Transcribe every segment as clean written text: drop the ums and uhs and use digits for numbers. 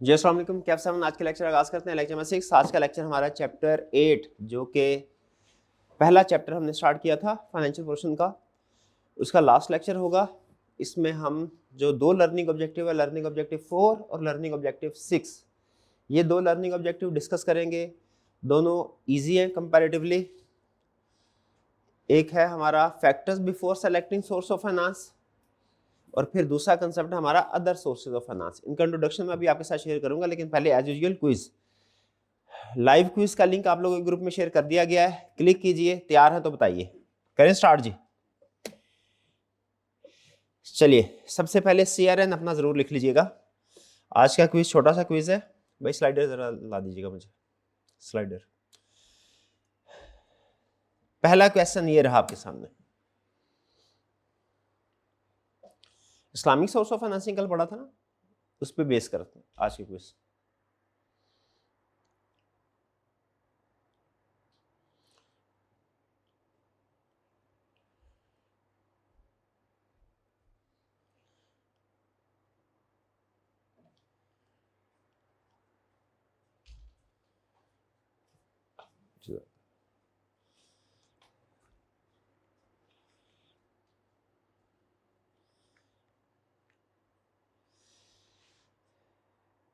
जी अस्सलाम वालेकुम, कैफ सेवन। आज के लेक्चर आगाज़ करते हैं। लेक्चर में 6। आज का लेक्चर हमारा चैप्टर 8 जो कि पहला चैप्टर हमने स्टार्ट किया था फाइनेंशियल पोर्शन का, उसका लास्ट लेक्चर होगा। इसमें हम जो दो लर्निंग ऑब्जेक्टिव है, लर्निंग ऑब्जेक्टिव 4 और लर्निंग ऑब्जेक्टिव 6, ये दो लर्निंग ऑब्जेक्टिव डिस्कस करेंगे। दोनों ईजी हैं कंपैरेटिवली। एक है हमारा factors before selecting source of finance, और फिर दूसरा कंसेप्ट हमारा अदर सोर्सेज ऑफ फाइनेंस। इनका इंट्रोडक्शन मैं भी आपके साथ शेयर करूंगा, लेकिन पहले as usual quiz. Live quiz का लिंक आप लोगों के ग्रुप में शेयर कर दिया गया है, क्लिक कीजिए। तैयार है तो बताइए, करें स्टार्ट जी। चलिए, सबसे पहले CRN अपना जरूर लिख लीजिएगा। आज का क्विज छोटा सा क्विज है भाई। स्लाइडर जरा ला दीजिएगा मुझे, स्लाइडर। पहला क्वेश्चन ये रहा आपके सामने। इस्लामिक सोर्स ऑफ फाइनेंसिंग कल पढ़ा था ना, उस पर बेस करते हैं आज के quiz.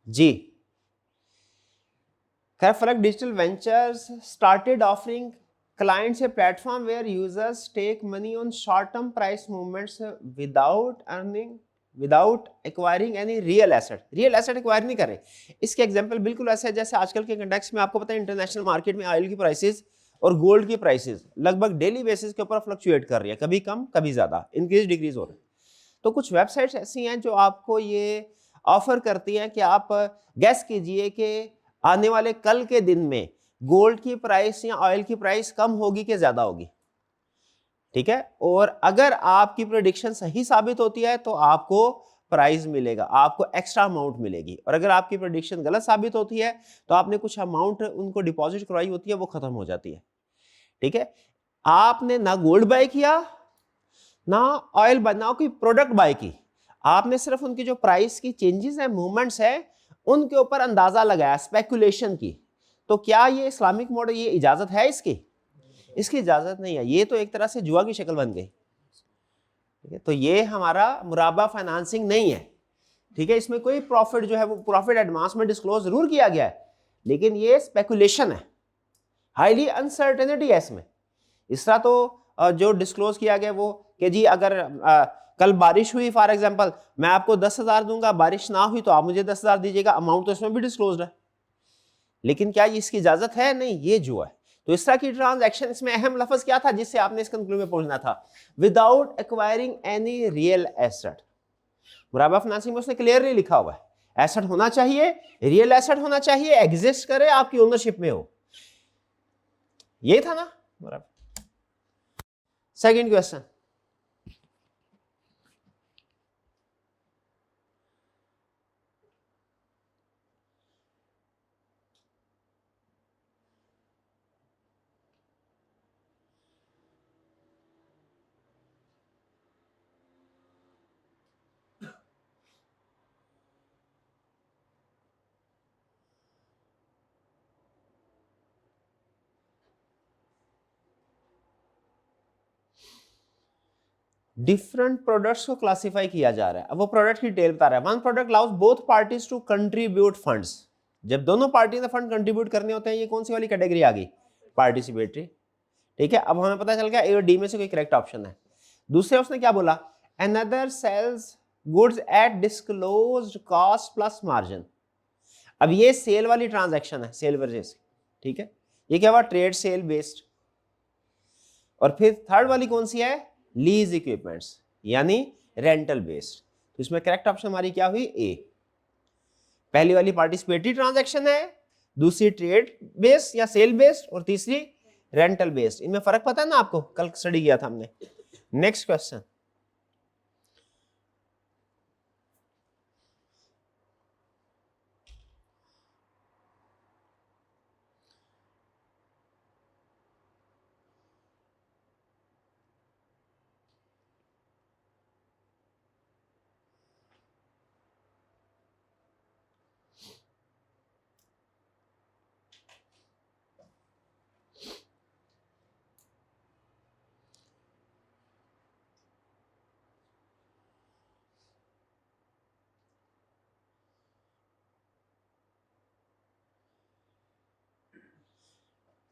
Ji, Carefrag Digital Ventures started offering clients a platform where users take money on short-term price movements without acquiring any real asset. Real asset acquire नहीं कर रहे। इसके एग्जांपल बिल्कुल ऐसे है जैसे आजकल के कंटेक्स्ट में आपको पता है इंटरनेशनल मार्केट में ऑयल की प्राइसेस और गोल्ड की प्राइसेस लगभग डेली बेसिस के ऊपर फ्लक्चुएट कर रही है, कभी कम कभी ज्यादा, इंक्रीज डिक्रीज हो रहा है। तो कुछ वेबसाइट्स ऐसी हैं जो आपको ये ऑफर करती हैं कि आप गैस कीजिए कि आने वाले कल के दिन में गोल्ड की प्राइस या ऑयल की प्राइस कम होगी कि ज्यादा होगी। ठीक है, और अगर आपकी प्रेडिक्शन सही साबित होती है तो आपको प्राइस मिलेगा, आपको एक्स्ट्रा अमाउंट मिलेगी। और अगर आपकी प्रेडिक्शन गलत साबित होती है तो आपने कुछ अमाउंट उनको डिपॉजिट करवाई होती है, वो खत्म हो जाती है। ठीक है, आपने ना गोल्ड बाय किया ना ऑयल बनाओ की प्रोडक्ट बाय की, आपने सिर्फ उनकी जो प्राइस की चेंजेस है, मूवमेंट्स है, उनके ऊपर अंदाजा लगाया, स्पेकुलेशन की। तो क्या ये इस्लामिक मॉडल, ये इजाजत है इसकी? इसकी इजाजत नहीं है। ये तो एक तरह से जुआ की शक्ल बन गई। ठीक है, तो ये हमारा मुराबा फाइनेंसिंग नहीं है। ठीक है, इसमें कोई प्रॉफिट जो है वो प्रॉफिट एडवांस में डिस्क्लोज जरूर किया गया है, लेकिन ये स्पेकुलेशन है, हाईली अनसर्टेनिटी है इसमें। इस तरह तो जो डिस्क्लोज किया गया वो कि जी अगर कल बारिश हुई फॉर एग्जांपल, मैं आपको 10,000 दूंगा, बारिश ना हुई तो आप मुझे 10,000 दीजिएगा, अमाउंट तो इसमें भी डिस्क्लोज है। लेकिन क्या इसकी इजाजत है? नहीं, ये जुआ है। तो इस तरह की ट्रांजैक्शन, इसमें अहम लफ्ज क्या था जिससे आपने इस कंक्लूजन में पहुंचना था? Without acquiring any real asset. मुराबा फाइनेंसिंग में उसने क्लियरली लिखा हुआ है एसेट होना चाहिए, रियल एसेट होना चाहिए, एग्जिस्ट करे, आपकी ओनरशिप में हो। ये था ना मुराबा। सेकंड क्वेश्चन, डिफरेंट प्रोडक्ट्स को क्लासिफाई किया जा रहा है। अब वो प्रोडक्ट की डिटेल बता रहा है। One product allows both parties to contribute funds. जब दोनों पार्टी ने फंड कंट्रीब्यूट करने होते हैं, ये कौन सी वाली कैटेगरी आ गई? पार्टिसिपेटरी। ठीक है, अब हमें पता चल गया ए और डी में से कोई करेक्ट ऑप्शन है। दूसरे उसने क्या बोला? Another sells goods at disclosed cost plus margin. अब ये सेल वाली ट्रांजैक्शन है, सेल परचेज। ठीक है, ये क्या हुआ? Trade sale based. और फिर थर्ड वाली कौन सी है? लीज इक्विपमेंट्स, यानी रेंटल बेस्ड। तो इसमें करेक्ट ऑप्शन हमारी क्या हुई? ए। पहली वाली पार्टिसिपेटरी ट्रांजैक्शन है, दूसरी ट्रेड बेस्ड या सेल बेस्ड, और तीसरी रेंटल बेस्ड। इनमें फर्क पता है ना आपको, कल स्टडी किया था हमने। नेक्स्ट क्वेश्चन,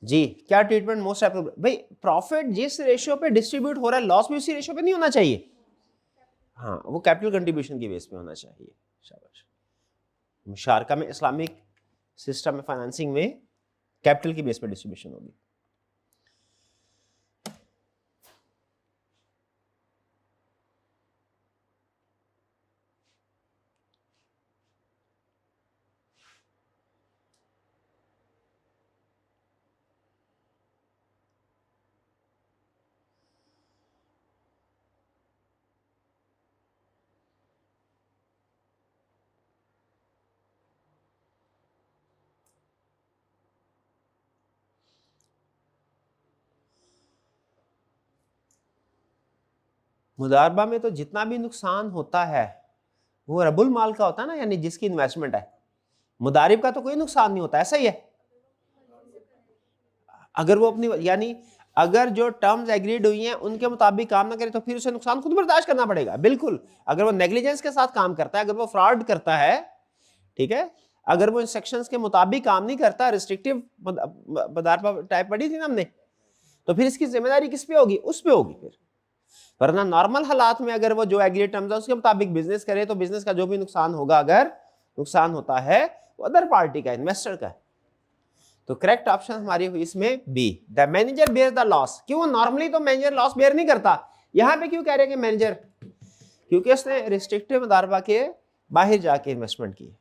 जी, क्या ट्रीटमेंट मोस्ट एप्रोप्रिएट? भाई प्रॉफिट जिस रेशियो पे डिस्ट्रीब्यूट हो रहा है, लॉस भी उसी रेशियो पे नहीं होना चाहिए। हाँ, वो कैपिटल कंट्रीब्यूशन की बेस पे होना चाहिए। शाबाश। मुशारका में, इस्लामिक सिस्टम में, फाइनेंसिंग में कैपिटल की बेस पे डिस्ट्रीब्यूशन होगी। मुदारबा में तो जितना भी नुकसान होता है वो रबुल माल का होता है ना, यानी जिसकी इन्वेस्टमेंट है। मुदारिब का तो कोई नुकसान नहीं होता, ऐसा ही है। अगर वो अपनी, यानी अगर जो टर्म्स एग्रीड हुई हैं उनके मुताबिक काम ना करे तो फिर उसे नुकसान खुद बर्दाश्त करना पड़ेगा, बिल्कुल। अगर वो नेग्लिजेंस के साथ काम करता है, अगर वो फ्रॉड करता है, ठीक है, अगर वो इंस्ट्रक्शंस के मुताबिक काम नहीं करता, रिस्ट्रिक्टिव मुदारबा टाइप पढ़ी थी ना हमने, तो फिर इसकी जिम्मेदारी किस पे होगी? उस पे होगी फिर। वरना नॉर्मल हालात में अगर वो जो एग्रीड टर्म्स है उसके मुताबिक बिजनेस करे तो बिजनेस का जो भी नुकसान होगा, अगर नुकसान होता है, वो अदर पार्टी का, इन्वेस्टर का है। तो करेक्ट ऑप्शन हमारी हुई इसमें B, the manager bear the loss. क्यों? नॉर्मली तो मैनेजर लॉस बेयर नहीं करता, यहां पे क्यों कह रहे हैं कि मैनेजर? क्योंकि उसने रिस्ट्रिक्टिव मुदारबा के बाहर जाके इन्वेस्टमेंट की।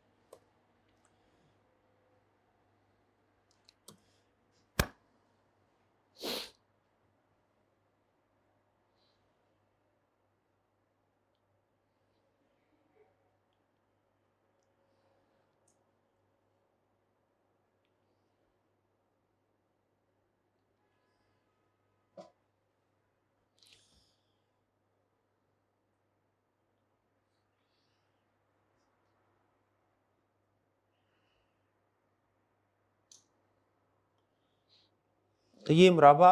तो ये मुराबा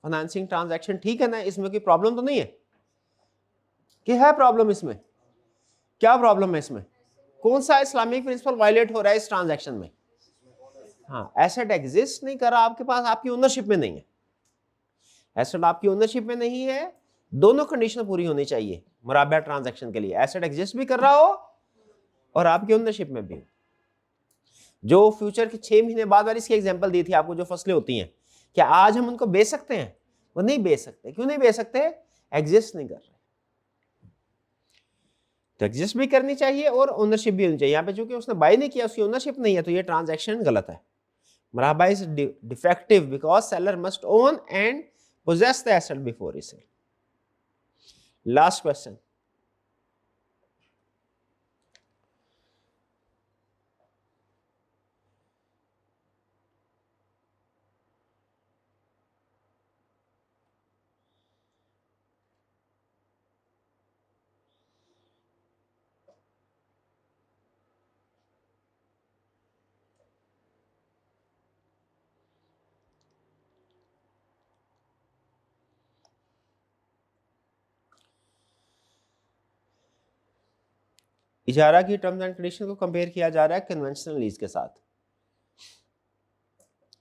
फाइनेंसिंग ट्रांजैक्शन ठीक है ना, इसमें कोई प्रॉब्लम तो नहीं है? कि है प्रॉब्लम इसमें? क्या प्रॉब्लम है इसमें? कौन सा इस्लामिक प्रिंसिपल वायलेट हो रहा है इस ट्रांजैक्शन में? हाँ, एसेट एग्जिस्ट नहीं कर रहा आपके पास, आपकी ओनरशिप में नहीं है। एसेट आपकी ओनरशिप में नहीं है, दोनों कंडीशन पूरी होनी चाहिए मुराबा ट्रांजैक्शन के लिए। एसेट एग्जिस्ट भी कर रहा हो और आपकी ओनरशिप में भी। जो फ्यूचर के 6 महीने बाद वाली इसकी एग्जांपल दी थी आपको, जो फसलें होती हैं, क्या आज हम उनको बेच सकते हैं? वो नहीं बेच सकते। क्यों नहीं बेच सकते? एग्जिस्ट नहीं कर रहे। तो एग्जिस्ट भी करनी चाहिए और ओनरशिप भी होनी चाहिए। यहाँ पे चूंकि उसने बाय नहीं किया, उसकी ओनरशिप नहीं है, तो ये ट्रांजैक्शन गलत है। मुराबा is defective because seller must own and possess the asset before resale. Last question. इजारा की टर्म्स एंड कंडीशन को कंपेयर किया जा रहा है कन्वेंशनल लीज के साथ।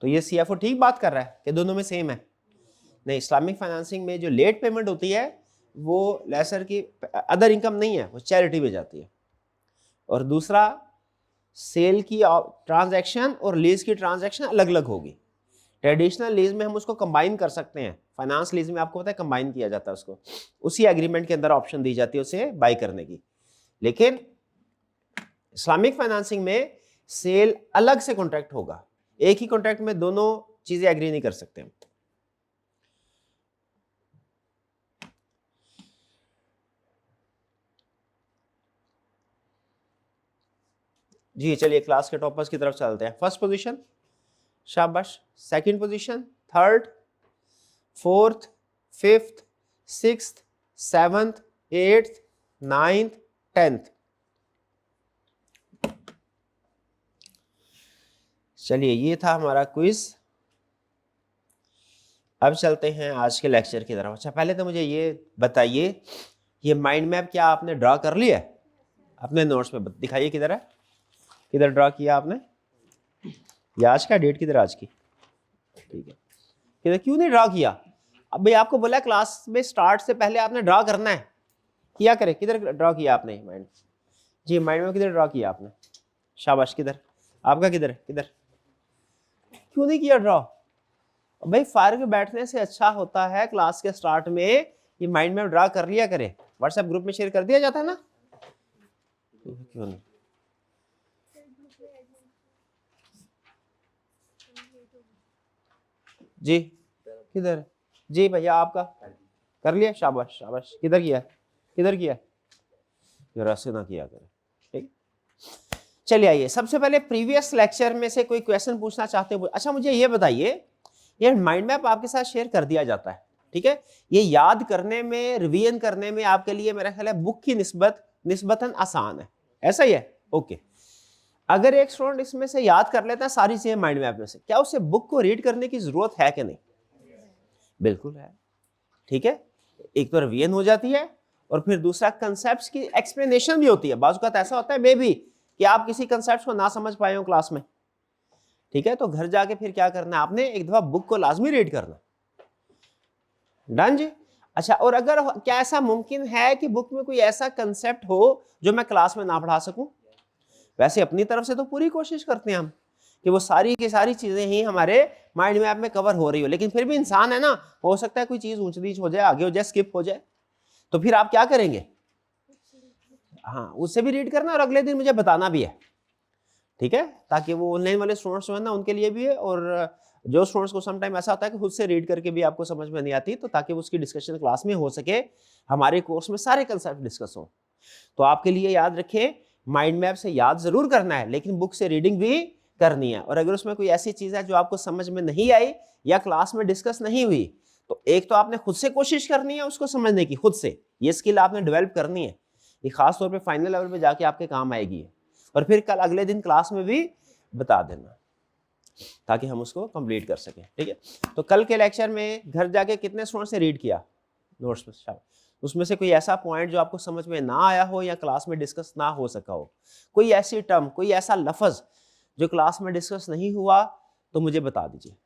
तो ये सीएफओ ठीक बात कर रहा है कि दोनों में सेम है। नहीं, इस्लामिक फाइनेंसिंग में जो लेट पेमेंट होती है वो लेसर की अदर इनकम नहीं है, वो चैरिटी में जाती है। और दूसरा, सेल की ट्रांजैक्शन और लीज की ट्रांजैक्शन अलग अलग होगी। ट्रेडिशनल लीज में हम उसको कंबाइन कर सकते हैं, फाइनेंस लीज में आपको पता है कंबाइन किया जाता है उसको, उसी एग्रीमेंट के अंदर ऑप्शन दी जाती है उसे बाई करने की। लेकिन इस्लामिक फाइनेंसिंग में सेल अलग से कॉन्ट्रैक्ट होगा, एक ही कॉन्ट्रैक्ट में दोनों चीजें एग्री नहीं कर सकते हम। जी चलिए क्लास के टॉपर्स की तरफ चलते हैं। फर्स्ट पोजीशन, शाबाश। Second position, third, fourth, fifth, sixth, seventh, eighth, ninth, 10th। चलिए ये था हमारा क्विज। अब चलते हैं आज के लेक्चर की तरफ। अच्छा पहले तो मुझे ये बताइए, ये माइंड मैप क्या आपने ड्रा कर लिया है अपने नोट्स में? दिखाइए किधर है, किधर ड्रा किया आपने? ये आज का डेट किधर आज की? ठीक है, किधर क्यों नहीं ड्रा किया? अब भाई आपको बोला क्लास में स्टार्ट से पहले आपने ड्रा करना है, किया करे। किधर ड्रा किया आपने माइंड? जी माइंड में किधर ड्रा किया आपने? शाबाश, किधर आपका, किधर किधर क्यों नहीं किया ड्रा? भाई फार्ग बैठने से अच्छा होता है क्लास के स्टार्ट में ये माइंड में ड्रा कर लिया करे, व्हाट्सएप ग्रुप में शेयर कर दिया जाता है ना, क्यों नहीं? जी किधर? जी भैया आपका कर लिया, शाबाश शाबाश। किधर किया, किधर किया? जरा से ना किया करे, ठीक। चलिए आइए, सबसे पहले प्रीवियस लेक्चर में से कोई क्वेश्चन पूछना चाहते हो? अच्छा मुझे ये बताइए, ये माइंड मैप आपके साथ शेयर कर दिया जाता है, ठीक है, ये याद करने में, रिवीजन करने में आपके लिए मेरा ख्याल है बुक की निस्बतन आसान है, ऐसा ही है? ओके। अगर एक स्टूडेंट इसमें से याद कर लेता है सारी चीजें माइंड मैप में से, क्या उसे बुक को रीड करने की जरूरत है कि नहीं? बिल्कुल है, ठीक है। एक तो रिवीजन हो जाती है और फिर दूसरा कंसेप्ट्स की एक्सप्लेनेशन भी होती है। बाज़ वक़्त ऐसा होता है मे बी कि आप किसी कंसेप्ट को ना समझ पाए हो क्लास में, ठीक है, तो घर जाके फिर क्या करना है आपने, एक दफा बुक को लाजमी रीड करना। डन जी। अच्छा, और अगर क्या ऐसा मुमकिन है कि बुक में कोई ऐसा कंसेप्ट हो जो मैं क्लास में ना पढ़ा सकूं? वैसे अपनी तरफ से तो पूरी कोशिश करते हैं हम कि वो सारी की सारी चीजें ही हमारे माइंड मैप में कवर हो रही हो, लेकिन फिर भी इंसान है ना, हो सकता है कोई चीज ऊंच नीच हो जाए, आगे हो जाए, स्किप हो जाए, तो फिर आप क्या करेंगे? हाँ, उससे भी रीड करना और अगले दिन मुझे बताना भी है, ठीक है, ताकि वो ऑनलाइन वाले स्टूडेंट्स हैं ना उनके लिए भी है, और जो स्टूडेंट्स को सम टाइम ऐसा होता है कि खुद से रीड करके भी आपको समझ में नहीं आती, तो ताकि उसकी डिस्कशन क्लास में हो सके, हमारे कोर्स में सारे कंसेप्ट डिस्कस हो। तो आपके लिए याद रखें, माइंड मैप से याद जरूर करना है, लेकिन बुक से रीडिंग भी करनी है। और अगर उसमें कोई ऐसी चीज है जो आपको समझ में नहीं आई या क्लास में डिस्कस नहीं हुई, तो एक तो आपने खुद से कोशिश करनी है उसको समझने की, खुद से ये स्किल आपने डेवलप करनी है, ये खास तौर पे फाइनल लेवल पे जाके आपके काम आएगी। और फिर कल अगले दिन क्लास में भी बता देना ताकि हम उसको कंप्लीट कर सकें, ठीक है। तो कल के लेक्चर में घर जाके कितने स्टूडेंट से रीड किया नोट्स में? उसमें से कोई ऐसा पॉइंट जो आपको समझ में ना आया हो या क्लास में डिस्कस ना हो सका हो, कोई ऐसी टर्म, कोई ऐसा लफ्ज जो क्लास में डिस्कस नहीं हुआ, तो मुझे बता दीजिए।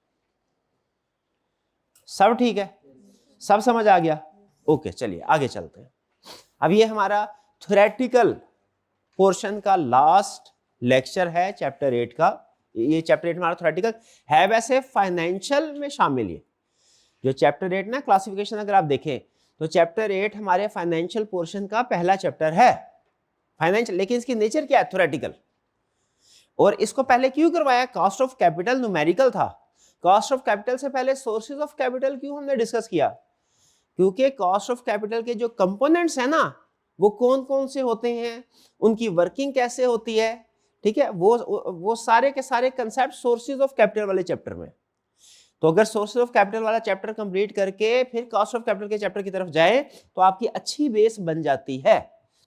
सब ठीक है, सब समझ आ गया? ओके, चलिए आगे चलते हैं। अब ये हमारा थ्योरेटिकल पोर्शन का लास्ट लेक्चर है चैप्टर 8 का। ये चैप्टर 8 हमारा थ्योरेटिकल है, वैसे फाइनेंशियल में शामिल है जो चैप्टर 8 ना, क्लासिफिकेशन अगर आप देखें तो चैप्टर 8 हमारे फाइनेंशियल पोर्शन का पहला चैप्टर है, फाइनेंशियल, लेकिन इसकी नेचर क्या है? थ्योरेटिकल। और इसको पहले क्यों करवाया? कॉस्ट ऑफ कैपिटल न्यूमेरिकल था। कॉस्ट ऑफ कैपिटल से पहले सोर्सेज ऑफ कैपिटल क्यों हमने डिस्कस किया? क्योंकि कॉस्ट ऑफ कैपिटल के जो कंपोनेंट्स है ना, वो कौन कौन से होते हैं, उनकी वर्किंग कैसे होती है, ठीक है, वो सारे के सारे कंसेप्ट सोर्सेज ऑफ कैपिटल वाले चैप्टर में। तो अगर सोर्सेज ऑफ कैपिटल वाला चैप्टर कंप्लीट करके फिर कॉस्ट ऑफ कैपिटल के चैप्टर की तरफ जाए तो आपकी अच्छी बेस बन जाती है।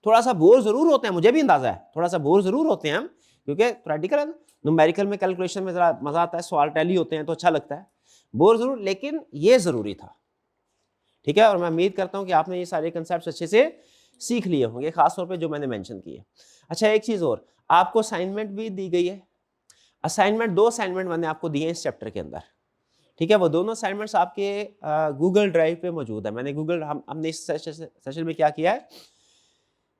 थोड़ा सा बोर जरूर होते हैं, मुझे भी अंदाजा है, थोड़ा सा बोर जरूर होते हैं हम, क्योंकि प्रैक्टिकल है ना, न्यूमेरिकल में कैलकुलेशन में जरा मजा आता है, सवाल टैली होते हैं तो अच्छा लगता है, बोर जरूर, लेकिन ये जरूरी था, ठीक है। और मैं उम्मीद करता हूं कि आपने ये सारे कंसेप्ट अच्छे से सीख लिए होंगे, खासतौर पर जो मैंने मेंशन किए। अच्छा, एक चीज और, आपको असाइनमेंट भी दी गई है। असाइनमेंट, 2 असाइनमेंट मैंने आपको दिए हैं इस चैप्टर के अंदर, ठीक है। वो दोनों असाइनमेंट्स आपके गूगल ड्राइव पे मौजूद है। मैंने हमने इस सेशन में क्या किया है,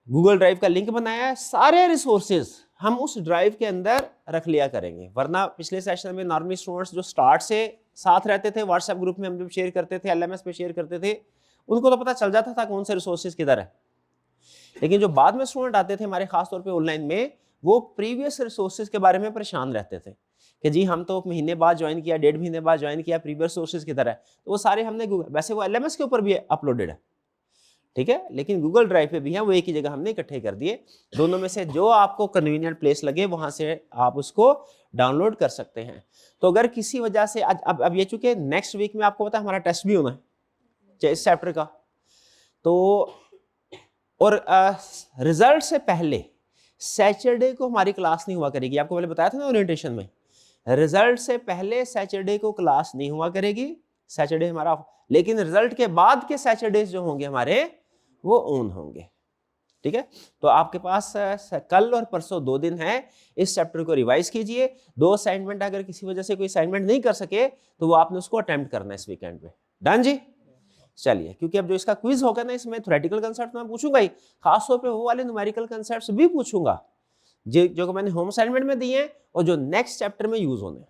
गूगल ड्राइव का लिंक बनाया है, सारे रिसोर्सेज हम उस ड्राइव के अंदर रख लिया करेंगे। वरना पिछले सेशन में नॉर्मली स्टूडेंट्स जो स्टार्ट से साथ रहते थे, व्हाट्सएप ग्रुप में हम जब शेयर करते थे, LMS पे शेयर करते थे, उनको तो पता चल जाता था कौन से रिसोर्सेज किधर है, लेकिन जो बाद में स्टूडेंट आते थे हमारे, खासतौर पर ऑनलाइन में, वो प्रीवियस रिसोर्सेज के बारे में परेशान रहते थे कि जी हम तो महीने बाद ज्वाइन किया, 1.5 महीने बाद ज्वाइन किया, प्रीवियस सोर्सेज की तरह, तो वो सारे हमने गूगल, वैसे वो LMS के ऊपर भी अपलोडेड है, ठीक है, लेकिन गूगल ड्राइव पे भी है, वो एक ही जगह हमने इकट्ठे कर दिए। दोनों में से जो आपको कन्वीनियंट प्लेस लगे वहां से आप उसको डाउनलोड कर सकते हैं। तो अगर किसी वजह से अब ये चूंकि नेक्स्ट वीक में आपको पता है हमारा टेस्ट भी होना है इस चैप्टर का, तो और रिजल्ट से पहले सैटरडे को हमारी क्लास नहीं हुआ करेगी। आपको पहले बताया था ना ओरिएंटेशन में, रिजल्ट से पहले सैटरडे को क्लास नहीं हुआ करेगी, सैटरडे हमारा, लेकिन रिजल्ट के बाद के सैटरडेज जो होंगे हमारे वो ऑन होंगे, ठीक है, तो आपके पास कल और परसों 2 दिन है, इस चैप्टर को रिवाइज कीजिए। 2 असाइनमेंट अगर किसी वजह से कोई असाइनमेंट नहीं कर सके तो वो आपने उसको अटेम्प्ट करना है इस वीकेंड में। डन जी? चलिए, क्योंकि अब जो इसका क्विज होगा ना, इसमें थ्योरेटिकल कांसेप्ट मैं पूछूंगा ही, खासतौर पे वो वाले न्यूमेरिकल कांसेप्ट्स भी पूछूंगा जो मैंने होम असाइनमेंट में दिए हैं और जो नेक्स्ट चैप्टर में यूज होने।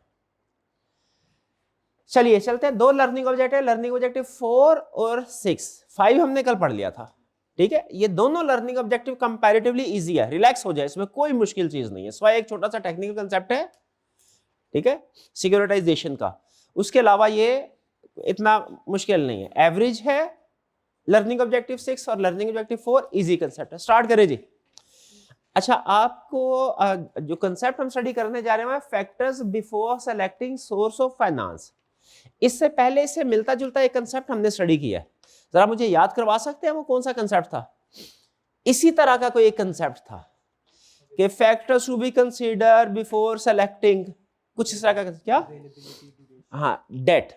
चलिए चलते हैं, 2 लर्निंग ऑब्जेक्टिव, लर्निंग ऑब्जेक्टिव 4 और 6, 5 हमने कल पढ़ लिया था। ठीक है, ये दोनों लर्निंग ऑब्जेक्टिव कंपैरेटिवली इजी है, रिलैक्स हो जाए, इसमें कोई मुश्किल चीज नहीं है, स्वाय एक छोटा सा टेक्निकल कंसेप्ट है, ठीक है, सिक्योरिटाइजेशन का। उसके अलावा ये इतना मुश्किल नहीं है, एवरेज है। लर्निंग ऑब्जेक्टिव 6 और लर्निंग ऑब्जेक्टिव 4 इजी कंसेप्ट है। स्टार्ट करें जी। अच्छा, आपको जो कंसेप्ट हम स्टडी करने जा रहे हैं, factors before selecting source of finance. इससे पहले इससे मिलता जुलता एक कंसेप्ट हमने स्टडी किया है, जरा मुझे याद करवा सकते हैं वो कौन सा कंसेप्ट था? इसी तरह का कोई एक कंसेप्ट था कि factors to be consider before selecting, कुछ इस तरह का क्या? हाँ, डेट।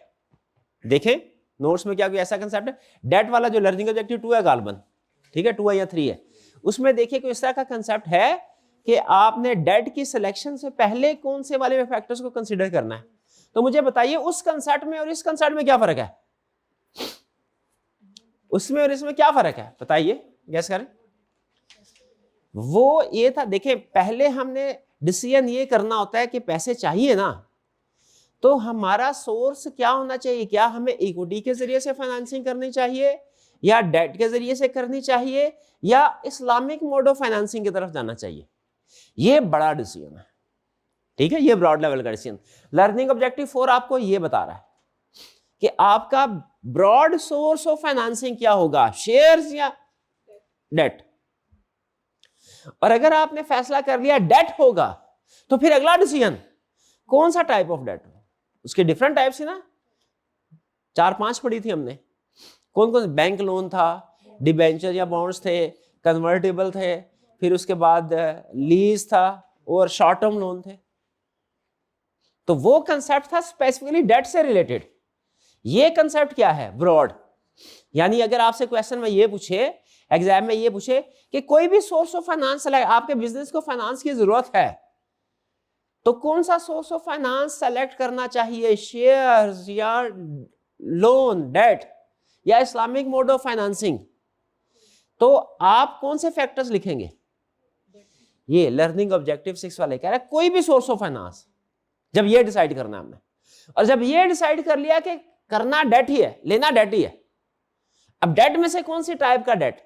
देखें नोट्स में क्या कोई ऐसा कंसेप्ट है? डेट वाला जो लर्निंग ऑब्जेक्टिव 2 है गालबन, ठीक है, 2 है या 3 है, उसमें देखिए कोई इस तरह का कंसेप्ट है कि आपने डेट की सिलेक्शन से पहले कौन से वाले फैक्टर्स को कंसीडर करना है। तो मुझे बताइए उस कंसेप्ट में और इस कंसेप्ट में क्या फर्क है? उसमें और इसमें क्या फर्क है बताइए, गैस करें। वो ये था, देखिए पहले हमने डिसीजन ये करना होता है कि पैसे चाहिए ना, तो हमारा सोर्स क्या होना चाहिए? क्या हमें इक्विटी के जरिए से फाइनेंसिंग करनी चाहिए या डेट के जरिए से करनी चाहिए या इस्लामिक मोड ऑफ फाइनेंसिंग की तरफ जाना चाहिए? ये बड़ा डिसीजन है, ठीक है, ये ब्रॉड लेवल का डिसीजन। लर्निंग ऑब्जेक्टिव 4 आपको ये बता रहा है कि आपका ब्रॉड सोर्स ऑफ फाइनेंसिंग क्या होगा, शेयर्स या डेट। और अगर आपने फैसला कर लिया डेट होगा, तो फिर अगला डिसीजन कौन सा टाइप ऑफ डेट हो। उसके डिफरेंट टाइप्स है ना, 4-5 पढ़ी थी हमने, कौन कौन? बैंक लोन था, डिबेंचर या बॉन्ड्स थे, कन्वर्टेबल थे, फिर उसके बाद लीज था और शॉर्ट टर्म लोन थे। तो वो कंसेप्ट था स्पेसिफिकली डेट से रिलेटेड। ये कंसेप्ट क्या है? ब्रॉड। यानी अगर आपसे क्वेश्चन में ये पूछे, एग्जाम में ये पूछे कि कोई भी सोर्स ऑफ फाइनेंस, आपके बिजनेस को फाइनेंस की जरूरत है, तो कौन सा सोर्स ऑफ फाइनेंस सेलेक्ट करना चाहिए? शेयर्स या लोन, डेट या इस्लामिक मोड ऑफ फाइनेंसिंग? तो आप कौन से फैक्टर्स लिखेंगे? ये लर्निंग ऑब्जेक्टिव 6 वाले कह रहे हैं कोई भी सोर्स ऑफ फाइनेंस, जब ये डिसाइड करना है हमने, और जब ये डिसाइड कर लिया कि करना डेट ही है, लेना डेट ही है, अब डेट में से कौन सी टाइप का डेट,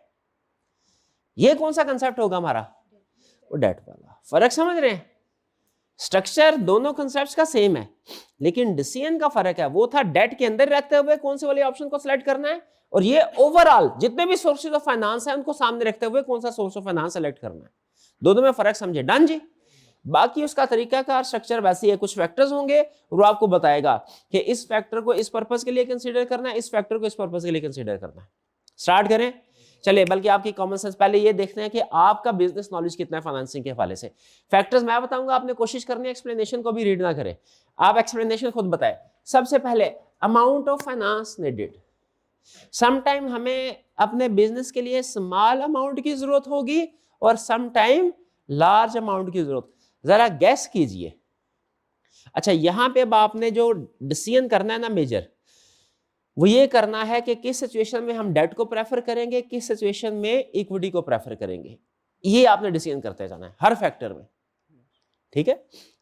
ये कौन सा कंसेप्ट होगा हमारा? वो डेट वाला। फर्क समझ रहे हैं? स्ट्रक्चर दोनों कंसेप्ट्स का सेम है, लेकिन डिसीजन का फर्क है। वो था डेट के अंदर रहते हुए कौन से वाले ऑप्शन को सिलेक्ट करना है, और ये ओवरऑल जितने भी सोर्सेज ऑफ फाइनेंस है उनको सामने रखते हुए कौन सा सोर्स ऑफ फाइनेंस सेलेक्ट करना है। दोनों में फर्क समझे? डन जी। बाकी उसका तरीकाकार, स्ट्रक्चर वैसे ही है, कुछ फैक्टर्स होंगे और वो आपको बताएगा कि इस फैक्टर को इस पर्पस के लिए कंसीडर करना है, इस फैक्टर को इस पर्पस के लिए कंसीडर करना है। स्टार्ट करें, चलिए। बल्कि आपकी कॉमन सेंस पहले ये देखते हैं कि आपका बिजनेस नॉलेज कितना है फाइनेंसिंग के हवाले से। फैक्टर्स मैं बताऊंगा, आपने कोशिश करनी है एक्सप्लेनेशन को भी रीड ना करें, आप एक्सप्लेनेशन खुद बताएं। सबसे पहले amount of finance needed. Sometime हमें अपने बिजनेस के लिए स्मॉल अमाउंट की जरूरत होगी और समटाइम लार्ज अमाउंट की जरूरत। जरा गैस कीजिए। अच्छा, यहां पे अब आपने जो डिसीजन करना है ना मेजर, वो ये करना है कि किस सिचुएशन में हम डेट को प्रेफर करेंगे, किस सिचुएशन में इक्विटी को प्रेफर करेंगे। ये आपने डिसीजन करते जाना है हर फैक्टर में, ठीक है,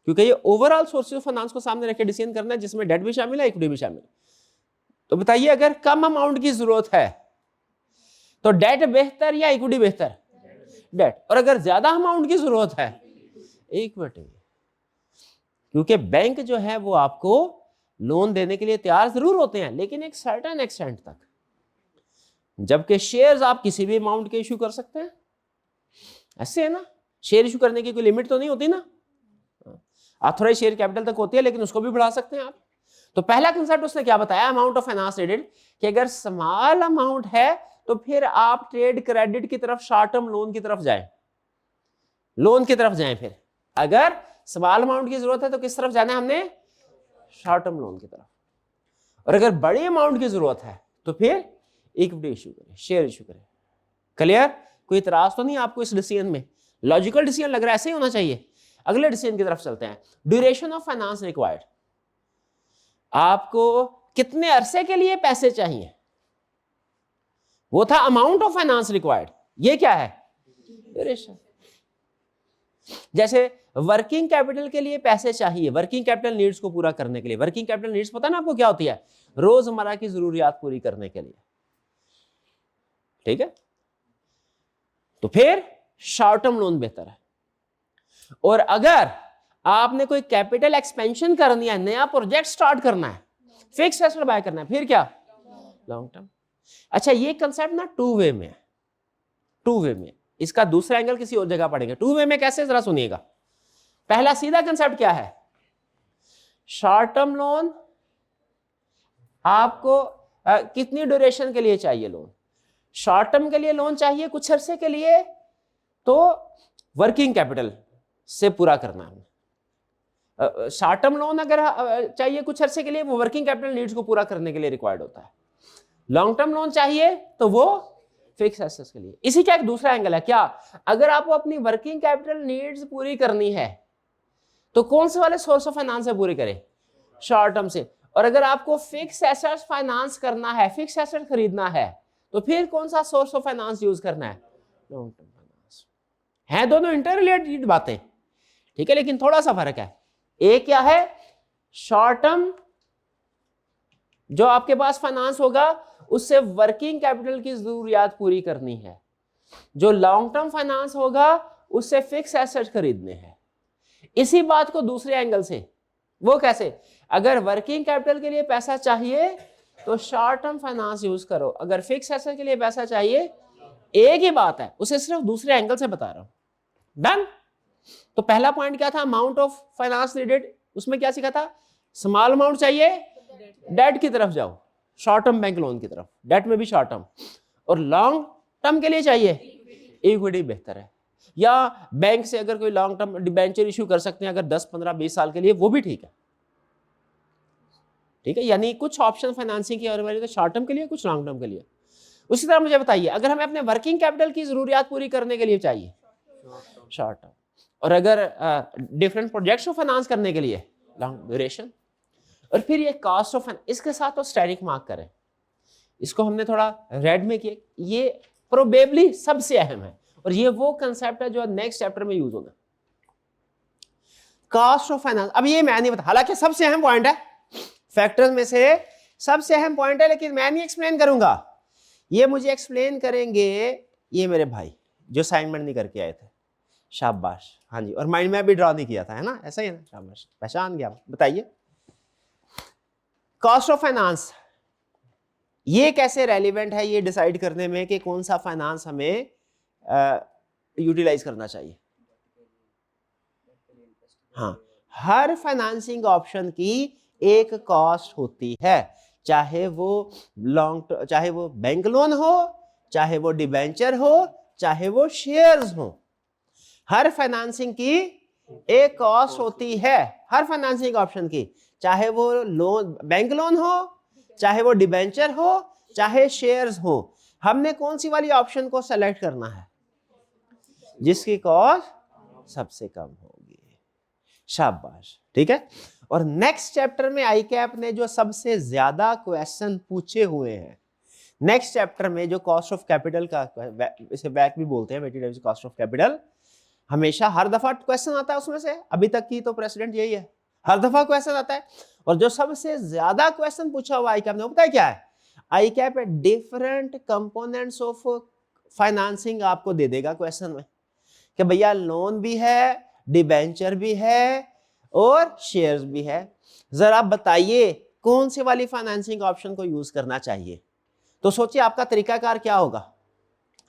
क्योंकि ये ओवरऑल सोर्सेज ऑफ फाइनेंस को सामने रख के डिसीजन करना है, जिसमें डेट भी शामिल है, इक्विटी भी शामिल है। तो बताइए, अगर कम अमाउंट की जरूरत है तो डेट बेहतर या इक्विटी बेहतर? डेट। और अगर ज्यादा अमाउंट की जरूरत है, इक्विटी। क्योंकि बैंक जो है वो आपको लोन देने के लिए तैयार जरूर होते हैं, लेकिन एक सर्टेन एक्सटेंट तक, जबकि शेयर्स आप किसी भी अमाउंट के इशू कर सकते हैं। ऐसे है ना, शेयर इशू करने की कोई लिमिट तो नहीं होती ना, ऑथराइज शेयर कैपिटल तक होती है, लेकिन उसको भी बढ़ा सकते हैं आप। तो पहला कंसेप्ट उसने क्या बताया, अमाउंट ऑफ फाइनेंस नीडेड, कि अगर स्मॉल अमाउंट है तो फिर आप ट्रेड क्रेडिट की तरफ, शॉर्ट टर्म लोन की तरफ जाएं, लोन की तरफ जाएं। फिर अगर स्मॉल अमाउंट की जरूरत है तो किस तरफ जाना है हमने? शॉर्ट टर्म लोन की तरफ। और अगर बड़ी अमाउंट की जरूरत है तो फिर इक्विटी इशू करें, शेयर इशू करें। क्लियर? कोई इतराज तो नहीं आपको इस डिसीजन में? लॉजिकल डिसीजन लग रहा है, ऐसे ही होना चाहिए। अगले डिसीजन की तरफ चलते हैं। ड्यूरेशन ऑफ फाइनेंस रिक्वायर्ड, आपको कितने अरसे के लिए पैसे चाहिए, वो था अमाउंट ऑफ फाइनेंस रिक्वायर्ड, ये क्या है? ड्यूरेशन। जैसे वर्किंग कैपिटल के लिए पैसे चाहिए, वर्किंग कैपिटल नीड्स को पूरा करने के लिए। वर्किंग कैपिटल नीड्स पता ना आपको क्या होती है? रोजमर्रा की जरूरियात पूरी करने के लिए, ठीक है? तो फिर शॉर्ट टर्म लोन बेहतर है। और अगर आपने कोई कैपिटल एक्सपेंशन करनी है, नया प्रोजेक्ट स्टार्ट करना है, फिक्स एसेट बाय करना है, फिर क्या? Long term. अच्छा, ये कंसेप्ट ना टू वे में है, टू वे में। इसका दूसरा एंगल किसी और जगह पढ़ेंगे। टू वे में कैसे, जरा सुनिएगा। पहला सीधा कंसेप्ट क्या है? शॉर्ट टर्म लोन आपको कितनी ड्यूरेशन के लिए चाहिए लोन? शॉर्ट टर्म के लिए लोन चाहिए कुछ अरसे के लिए, तो वर्किंग कैपिटल से पूरा करना है। शॉर्ट टर्म लोन अगर चाहिए कुछ अरसे के लिए, वो वर्किंग कैपिटल नीड्स को पूरा करने के लिए रिक्वायर्ड होता है। लॉन्ग टर्म लोन चाहिए तो वो फिक्स एसेट्स के लिए। इसी का एक दूसरा एंगल है क्या? अगर आपको अपनी वर्किंग कैपिटल नीड्स पूरी करनी है तो कौन से वाले सोर्स ऑफ फाइनेंस से पूरी करें? शॉर्ट टर्म से। और अगर आपको फिक्स एसेट्स फाइनेंस करना है, फिक्स एसेट खरीदना है, तो फिर कौन सा सोर्स ऑफ फाइनेंस यूज करना है? Long term finance. हैं दोनों इंटर रिलेटेड बातें, ठीक है, लेकिन थोड़ा सा फर्क है। एक क्या है? शॉर्ट टर्म जो आपके पास फाइनेंस होगा उससे वर्किंग कैपिटल की जरूरियात पूरी करनी है। जो लॉन्ग टर्म फाइनेंस होगा उससे फिक्स एसेट खरीदने हैं। इसी बात को दूसरे एंगल से, वो कैसे? अगर वर्किंग कैपिटल के लिए पैसा चाहिए तो शॉर्ट टर्म फाइनेंस यूज करो, अगर फिक्स एसेट के लिए पैसा चाहिए, एक ही बात है, उसे सिर्फ दूसरे एंगल से बता रहा हूं। डन? तो पहला पॉइंट क्या था? Amount of finance needed. उसमें क्या सीखा था? स्मॉल अमाउंट चाहिए, डेट की तरफ जाओ, शॉर्ट टर्म बैंक लोन की तरफ, डेट में भी शॉर्ट टर्म। और लॉन्ग टर्म के लिए चाहिए इक्विटी बेहतर है, या बैंक से अगर कोई लॉन्ग टर्म डिबेंचर इशू कर सकते हैं अगर 10, 15, 20 साल के लिए, वो भी ठीक है, ठीक है। यानी कुछ ऑप्शन फाइनेंसिंग की और तो शॉर्ट टर्म के लिए, कुछ लॉन्ग टर्म के लिए। उसी तरह मुझे बताइए, अगर हमें अपने वर्किंग कैपिटल की जरूरियात पूरी करने के लिए चाहिए शॉर्ट टर्म, और अगर डिफरेंट प्रोजेक्ट्स को फाइनेंस करने के लिए लॉन्ग ड्यूरेशन। और फिर ये कॉस्ट ऑफ, इसके साथ तो स्टैटिक मार्क करें, इसको हमने थोड़ा रेड में किया, ये प्रोबेबली सबसे अहम है, और ये वो कंसेप्ट है जो नेक्स्ट चैप्टर में यूज होगा, कॉस्ट ऑफ फाइनेंस। अब ये मैं नहीं बता, हालांकि सबसे अहम पॉइंट है, फैक्टर्स में से सबसे अहम पॉइंट है, लेकिन मैं नहीं एक्सप्लेन करूंगा, ये मुझे एक्सप्लेन करेंगे ये मेरे भाई जो असाइनमेंट नहीं करके आए थे। शाबाश, हाँ जी, और माइंड में भी ड्रॉ नहीं किया था, है ना? ऐसा ही है ना? शाबाश, पहचान गया। बताइए कॉस्ट ऑफ फाइनेंस ये कैसे रेलिवेंट है ये डिसाइड करने में कि कौन सा फाइनेंस हमें यूटिलाइज करना चाहिए। हाँ, हर फाइनेंसिंग ऑप्शन की एक कॉस्ट होती है, चाहे वो चाहे वो बैंक लोन हो, चाहे वो डिबेंचर हो, चाहे वो शेयर्स हो, हर फाइनेंसिंग की एक कॉस्ट होती है, हर फाइनेंसिंग ऑप्शन की, चाहे वो लोन, बैंक लोन हो, चाहे वो डिबेंचर हो, चाहे शेयर्स हो। हमने कौन सी वाली ऑप्शन को सेलेक्ट करना है? जिसकी कॉस्ट सबसे कम होगी। शाबाश, ठीक है। और नेक्स्ट चैप्टर में आई कैप ने जो सबसे ज्यादा क्वेश्चन पूछे हुए हैं, नेक्स्ट चैप्टर में जो कॉस्ट ऑफ कैपिटल का, इसे बैक भी बोलते हैं, weighted average cost of capital, हमेशा हर दफा क्वेश्चन आता है उसमें से, अभी तक की तो प्रेसिडेंट यही है, हर दफा क्वेश्चन आता है। और जो सबसे ज्यादा क्वेश्चन पूछा हुआ आई कैप ने, वो पता है क्या है? I cap different components of financing आपको दे देगा क्वेश्चन में, कि भैया लोन भी है, डिबेंचर भी है और शेयर्स भी है, जरा बताइए कौन सी वाली फाइनेंसिंग ऑप्शन को यूज करना चाहिए। तो सोचिए आपका तरीकाकार क्या होगा,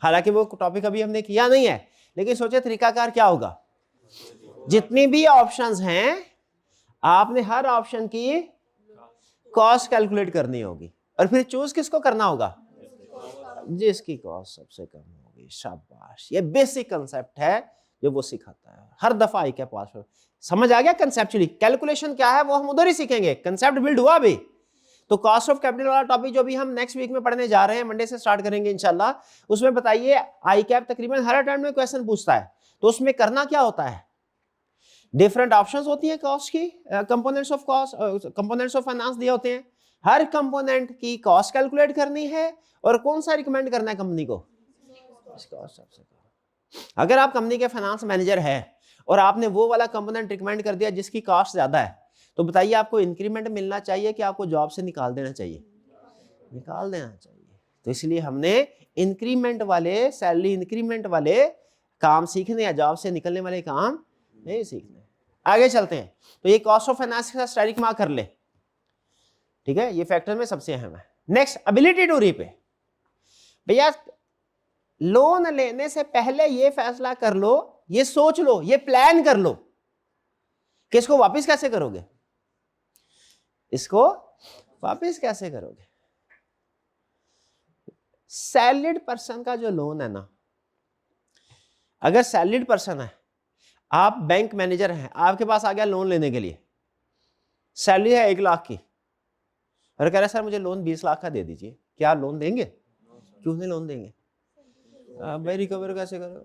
हालांकि वो टॉपिक अभी हमने किया नहीं है, लेकिन सोचिए तरीकाकार क्या होगा। जितनी भी ऑप्शंस हैं आपने हर ऑप्शन की कॉस्ट कैलकुलेट करनी होगी, और फिर चूज किसको करना होगा? जिसकी कॉस्ट सबसे कम होगी। शाबाश, ये बेसिक कंसेप्ट है जो वो सिखाता है हर दफा आई क्या पास। समझ आ गया कंसेप्चुअली? कैलकुलेशन क्या है वो हम उधर ही सीखेंगे, कंसेप्ट बिल्ड हुआ अभी, तो कॉस्ट ऑफ कैपिटल वाला टॉपिक जो भी हम नेक्स्ट वीक में पढ़ने जा रहे हैं, मंडे से स्टार्ट करेंगे इंशाल्लाह, उसमें बताइए आई कैप तकरीबन हर अटेम्प्ट में क्वेश्चन पूछता है, तो उसमें करना क्या होता है, डिफरेंट ऑप्शंस होती हैं कॉस्ट की, components of cost, components of finance दिए होते हैं, हर कंपोनेंट की कॉस्ट कैलकुलेट करनी है और कौन सा रिकमेंड करना है कंपनी को, अगर आप कंपनी के फाइनेंस मैनेजर है और आपने वो वाला कंपोनेंट रिकमेंड कर दिया जिसकी कॉस्ट ज्यादा है, तो बताइए आपको इंक्रीमेंट मिलना चाहिए कि आपको जॉब से निकाल देना चाहिए, निकाल देना चाहिए। तो इसलिए हमने इंक्रीमेंट वाले, सैलरी इंक्रीमेंट वाले काम सीखने या जॉब से निकलने वाले काम नहीं सीखने। आगे चलते हैं, तो ये कॉस्ट ऑफ फाइनेंस के साथ स्ट्राइक मार्क कर ले, ठीक है, ये फैक्टर में सबसे अहम है। Next, ability to repay. भैया लोन लेने से पहले ये फैसला कर लो, ये सोच लो, ये प्लान कर लो कि इसको वापस कैसे करोगे, इसको वापस कैसे करोगे। सैलरीड पर्सन का जो लोन है ना, अगर सैलरीड पर्सन है, आप बैंक मैनेजर हैं, आपके पास आ गया लोन लेने के लिए, सैलरी है 1 लाख की, और कह रहा है सर मुझे लोन 20 लाख का दे दीजिए, क्या लोन देंगे? क्यों नहीं लोन देंगे? भाई रिकवर कैसे करो?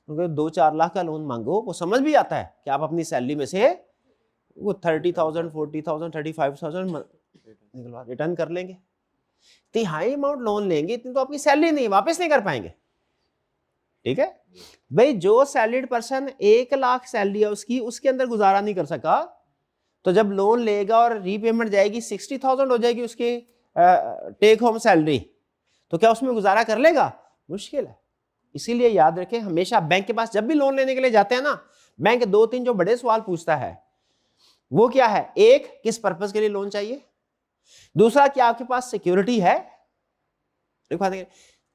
उनको 2-4 लाख का लोन मांगो, वो समझ भी आता है कि आप अपनी सैलरी में से वो 30,000, 40,000, 35,000 निकलवा रिटर्न कर लेंगे, इतनी हाई अमाउंट लोन लेंगे, इतनी तो आपकी सैलरी नहीं, वापस नहीं कर पाएंगे, ठीक है भाई। जो सैलरीड पर्सन 1 लाख सैलरी है उसकी, उसके अंदर गुजारा नहीं कर सका, तो जब लोन लेगा और रीपेमेंट जाएगी 60,000 हो जाएगी उसकी टेक होम सैलरी, तो क्या उसमें गुजारा कर लेगा? मुश्किल है। इसीलिए याद रखें, हमेशा बैंक के पास जब भी लोन लेने के लिए जाते हैं ना, बैंक 2-3 जो बड़े सवाल पूछता है वो क्या है, एक, किस पर्पस के लिए लोन चाहिए, दूसरा, क्या आपके पास सिक्योरिटी है,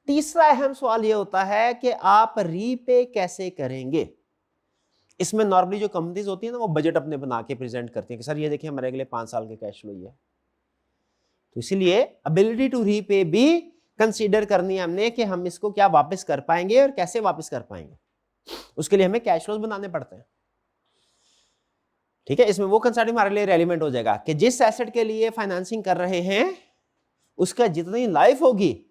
तीसरा अहम सवाल ये होता है कि आप रीपे कैसे करेंगे। इसमें नॉर्मली जो कंपनीज होती है ना, वो बजट अपने बना के प्रेजेंट करती है कि सर ये देखिए हमारे अगले 5 साल के कैश फ्लो है। तो इसीलिए एबिलिटी टू रीपे भी कंसीडर करनी है हमने कि हम इसको क्या वापस कर पाएंगे और कैसे वापस कर पाएंगे, उसके लिए हमें कैश फ्लोज बनाने पड़ते हैं, ठीक है। इसमें वो कंसेप्ट हमारे लिए रेलिवेंट हो जाएगा कि जिस एसेट के लिए फाइनेंसिंग कर रहे हैं उसका जितनी लाइफ होगी,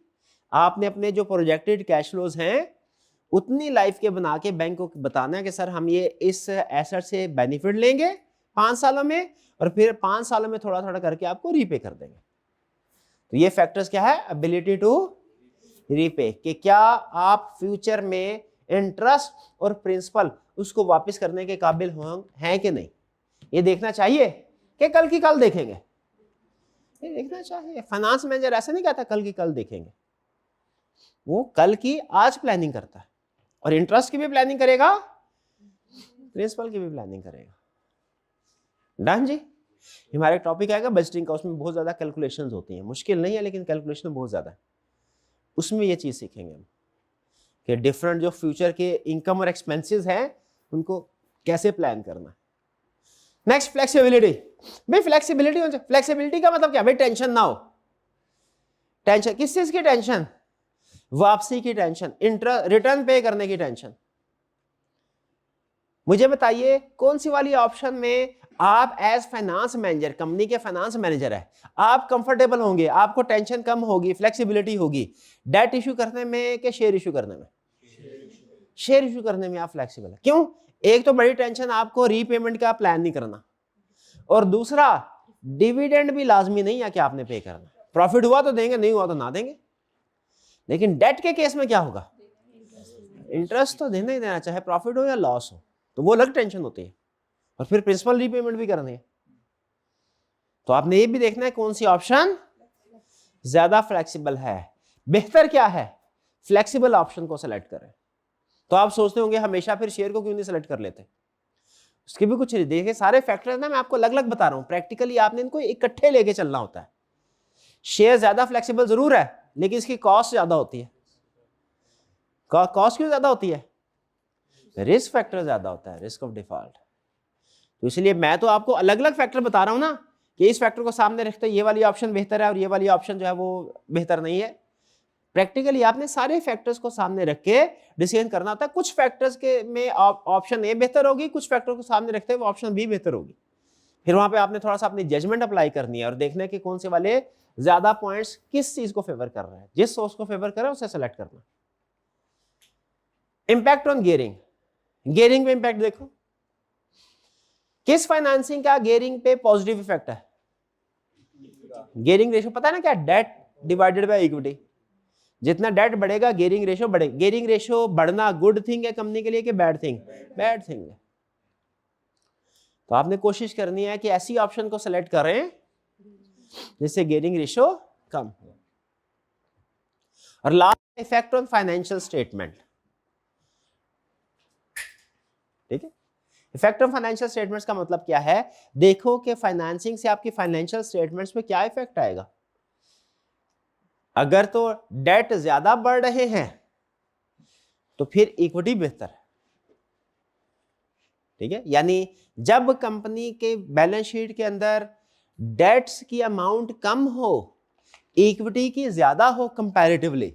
आपने अपने जो प्रोजेक्टेड कैश फ्लोज हैं उतनी लाइफ के बना के बैंक को बताना है कि सर हम ये इस एसेट से बेनिफिट लेंगे 5 सालों में, और फिर 5 सालों में थोड़ा थोड़ा करके आपको रीपे कर देंगे। तो ये फैक्टर्स क्या है, एबिलिटी टू रीपे, कि क्या आप फ्यूचर में इंटरेस्ट और प्रिंसिपल उसको वापस करने के काबिल हैं कि नहीं, ये देखना चाहिए कि कल की कल देखेंगे, ये देखना चाहिए। फाइनेंस मैनेजर ऐसा नहीं कहता कल की कल देखेंगे, वो कल की आज प्लानिंग करता है, और इंटरेस्ट की भी प्लानिंग करेगा, प्रिंसिपल की भी प्लानिंग करेगा। डन जी। हमारा टॉपिक आएगा बजटिंग का, उसमें बहुत ज्यादा कैलकुलेशंस होती हैं, मुश्किल नहीं है लेकिन कैलकुलेशन बहुत ज्यादा है, उसमें ये चीज सीखेंगे हम कि डिफरेंट जो फ्यूचर के इनकम और एक्सपेंसेस हैं उनको कैसे प्लान करना है। Next, flexibility. भाई फ्लेक्सिबिलिटी, फ्लेक्सिबिलिटी का मतलब क्या? भाई टेंशन ना हो। टेंशन किस चीज की टेंशन? वापसी की टेंशन, रिटर्न पे करने की टेंशन। मुझे बताइए कौन सी वाली ऑप्शन में आप एज फाइनेंस मैनेजर, कंपनी के फाइनेंस मैनेजर है, आप कंफर्टेबल होंगे, आपको टेंशन कम होगी, फ्लेक्सिबिलिटी होगी, डेट इशू करने में कि शेयर इशू करने में? शेयर इशू करने में आप फ्लेक्सिबल है। क्यों? एक तो बड़ी टेंशन आपको रीपेमेंट का प्लान नहीं करना, और दूसरा डिविडेंड भी लाजमी नहीं है कि आपने पे करना, प्रॉफिट हुआ तो देंगे, नहीं हुआ तो ना देंगे। लेकिन डेट के केस में क्या होगा? इंटरेस्ट तो देना ही देना, चाहे प्रॉफिट हो या लॉस हो, तो वो अलग टेंशन होती है, और फिर प्रिंसिपल रीपेमेंट भी करनी है। तो आपने ये भी देखना है कौन सी ऑप्शन ज्यादा फ्लेक्सिबल है। बेहतर क्या है? फ्लेक्सिबल ऑप्शन को सेलेक्ट करें। तो आप सोचते होंगे हमेशा फिर शेयर को क्यों नहीं सेलेक्ट कर लेते? उसके भी कुछ देखिए, सारे फैक्टर ना मैं आपको अलग अलग बता रहा हूं, प्रैक्टिकली आपने इनको इकट्ठे लेके चलना होता है। शेयर ज्यादा फ्लेक्सिबल जरूर है, लेकिन इसकी कॉस्ट ज्यादा होती है। कॉस्ट क्यों ज्यादा होती है? रिस्क फैक्टर ज्यादा होता है, रिस्क ऑफ डिफॉल्ट। तो इसलिए मैं तो आपको अलग अलग फैक्टर बता रहा हूं ना, कि इस फैक्टर को सामने रखते ये वाली ऑप्शन बेहतर है और ये वाली ऑप्शन जो है वो बेहतर नहीं है। प्रैक्टिकली आपने सारे फैक्टर्स को सामने रख के डिसीजन करना होता है। कुछ फैक्टर्स के में ऑप्शन ए बेहतर होगी, कुछ फैक्टर को सामने रखते हुए ऑप्शन बी बेहतर होगी। फिर वहां पे आपने थोड़ा सा अपनी जजमेंट अप्लाई करनी है और देखना है कि कौन से वाले ज्यादा पॉइंट्स किस चीज को फेवर कर रहे हैं, जिस सोर्स को फेवर कर रहा है उसे सेलेक्ट करना। इंपैक्ट ऑन गियरिंग, गियरिंग पे इंपैक्ट देखो, किस फाइनेंसिंग का गियरिंग पे पॉजिटिव इफेक्ट है? गियरिंग रेशियो पता है ना क्या, डेट डिवाइडेड बाय इक्विटी। जितना डेट बढ़ेगा गियरिंग रेशियो बढ़ेगा। गियरिंग रेशियो बढ़ना गुड थिंग है कंपनी के लिए कि बैड थिंग? बैड थिंग है। तो आपने कोशिश करनी है कि ऐसी ऑप्शन को सेलेक्ट करें जिससे गियरिंग रेशियो कम हो। और last, effect on financial statement. ठीक है, इफेक्ट ऑन फाइनेंशियल स्टेटमेंट्स का मतलब क्या है? देखो कि फाइनेंसिंग से आपकी फाइनेंशियल स्टेटमेंट्स पे क्या इफेक्ट आएगा। अगर तो डेट ज्यादा बढ़ रहे हैं तो फिर इक्विटी बेहतर है। ठीक है, यानी जब कंपनी के बैलेंस शीट के अंदर डेट्स की अमाउंट कम हो, इक्विटी की ज्यादा हो कंपैरेटिवली,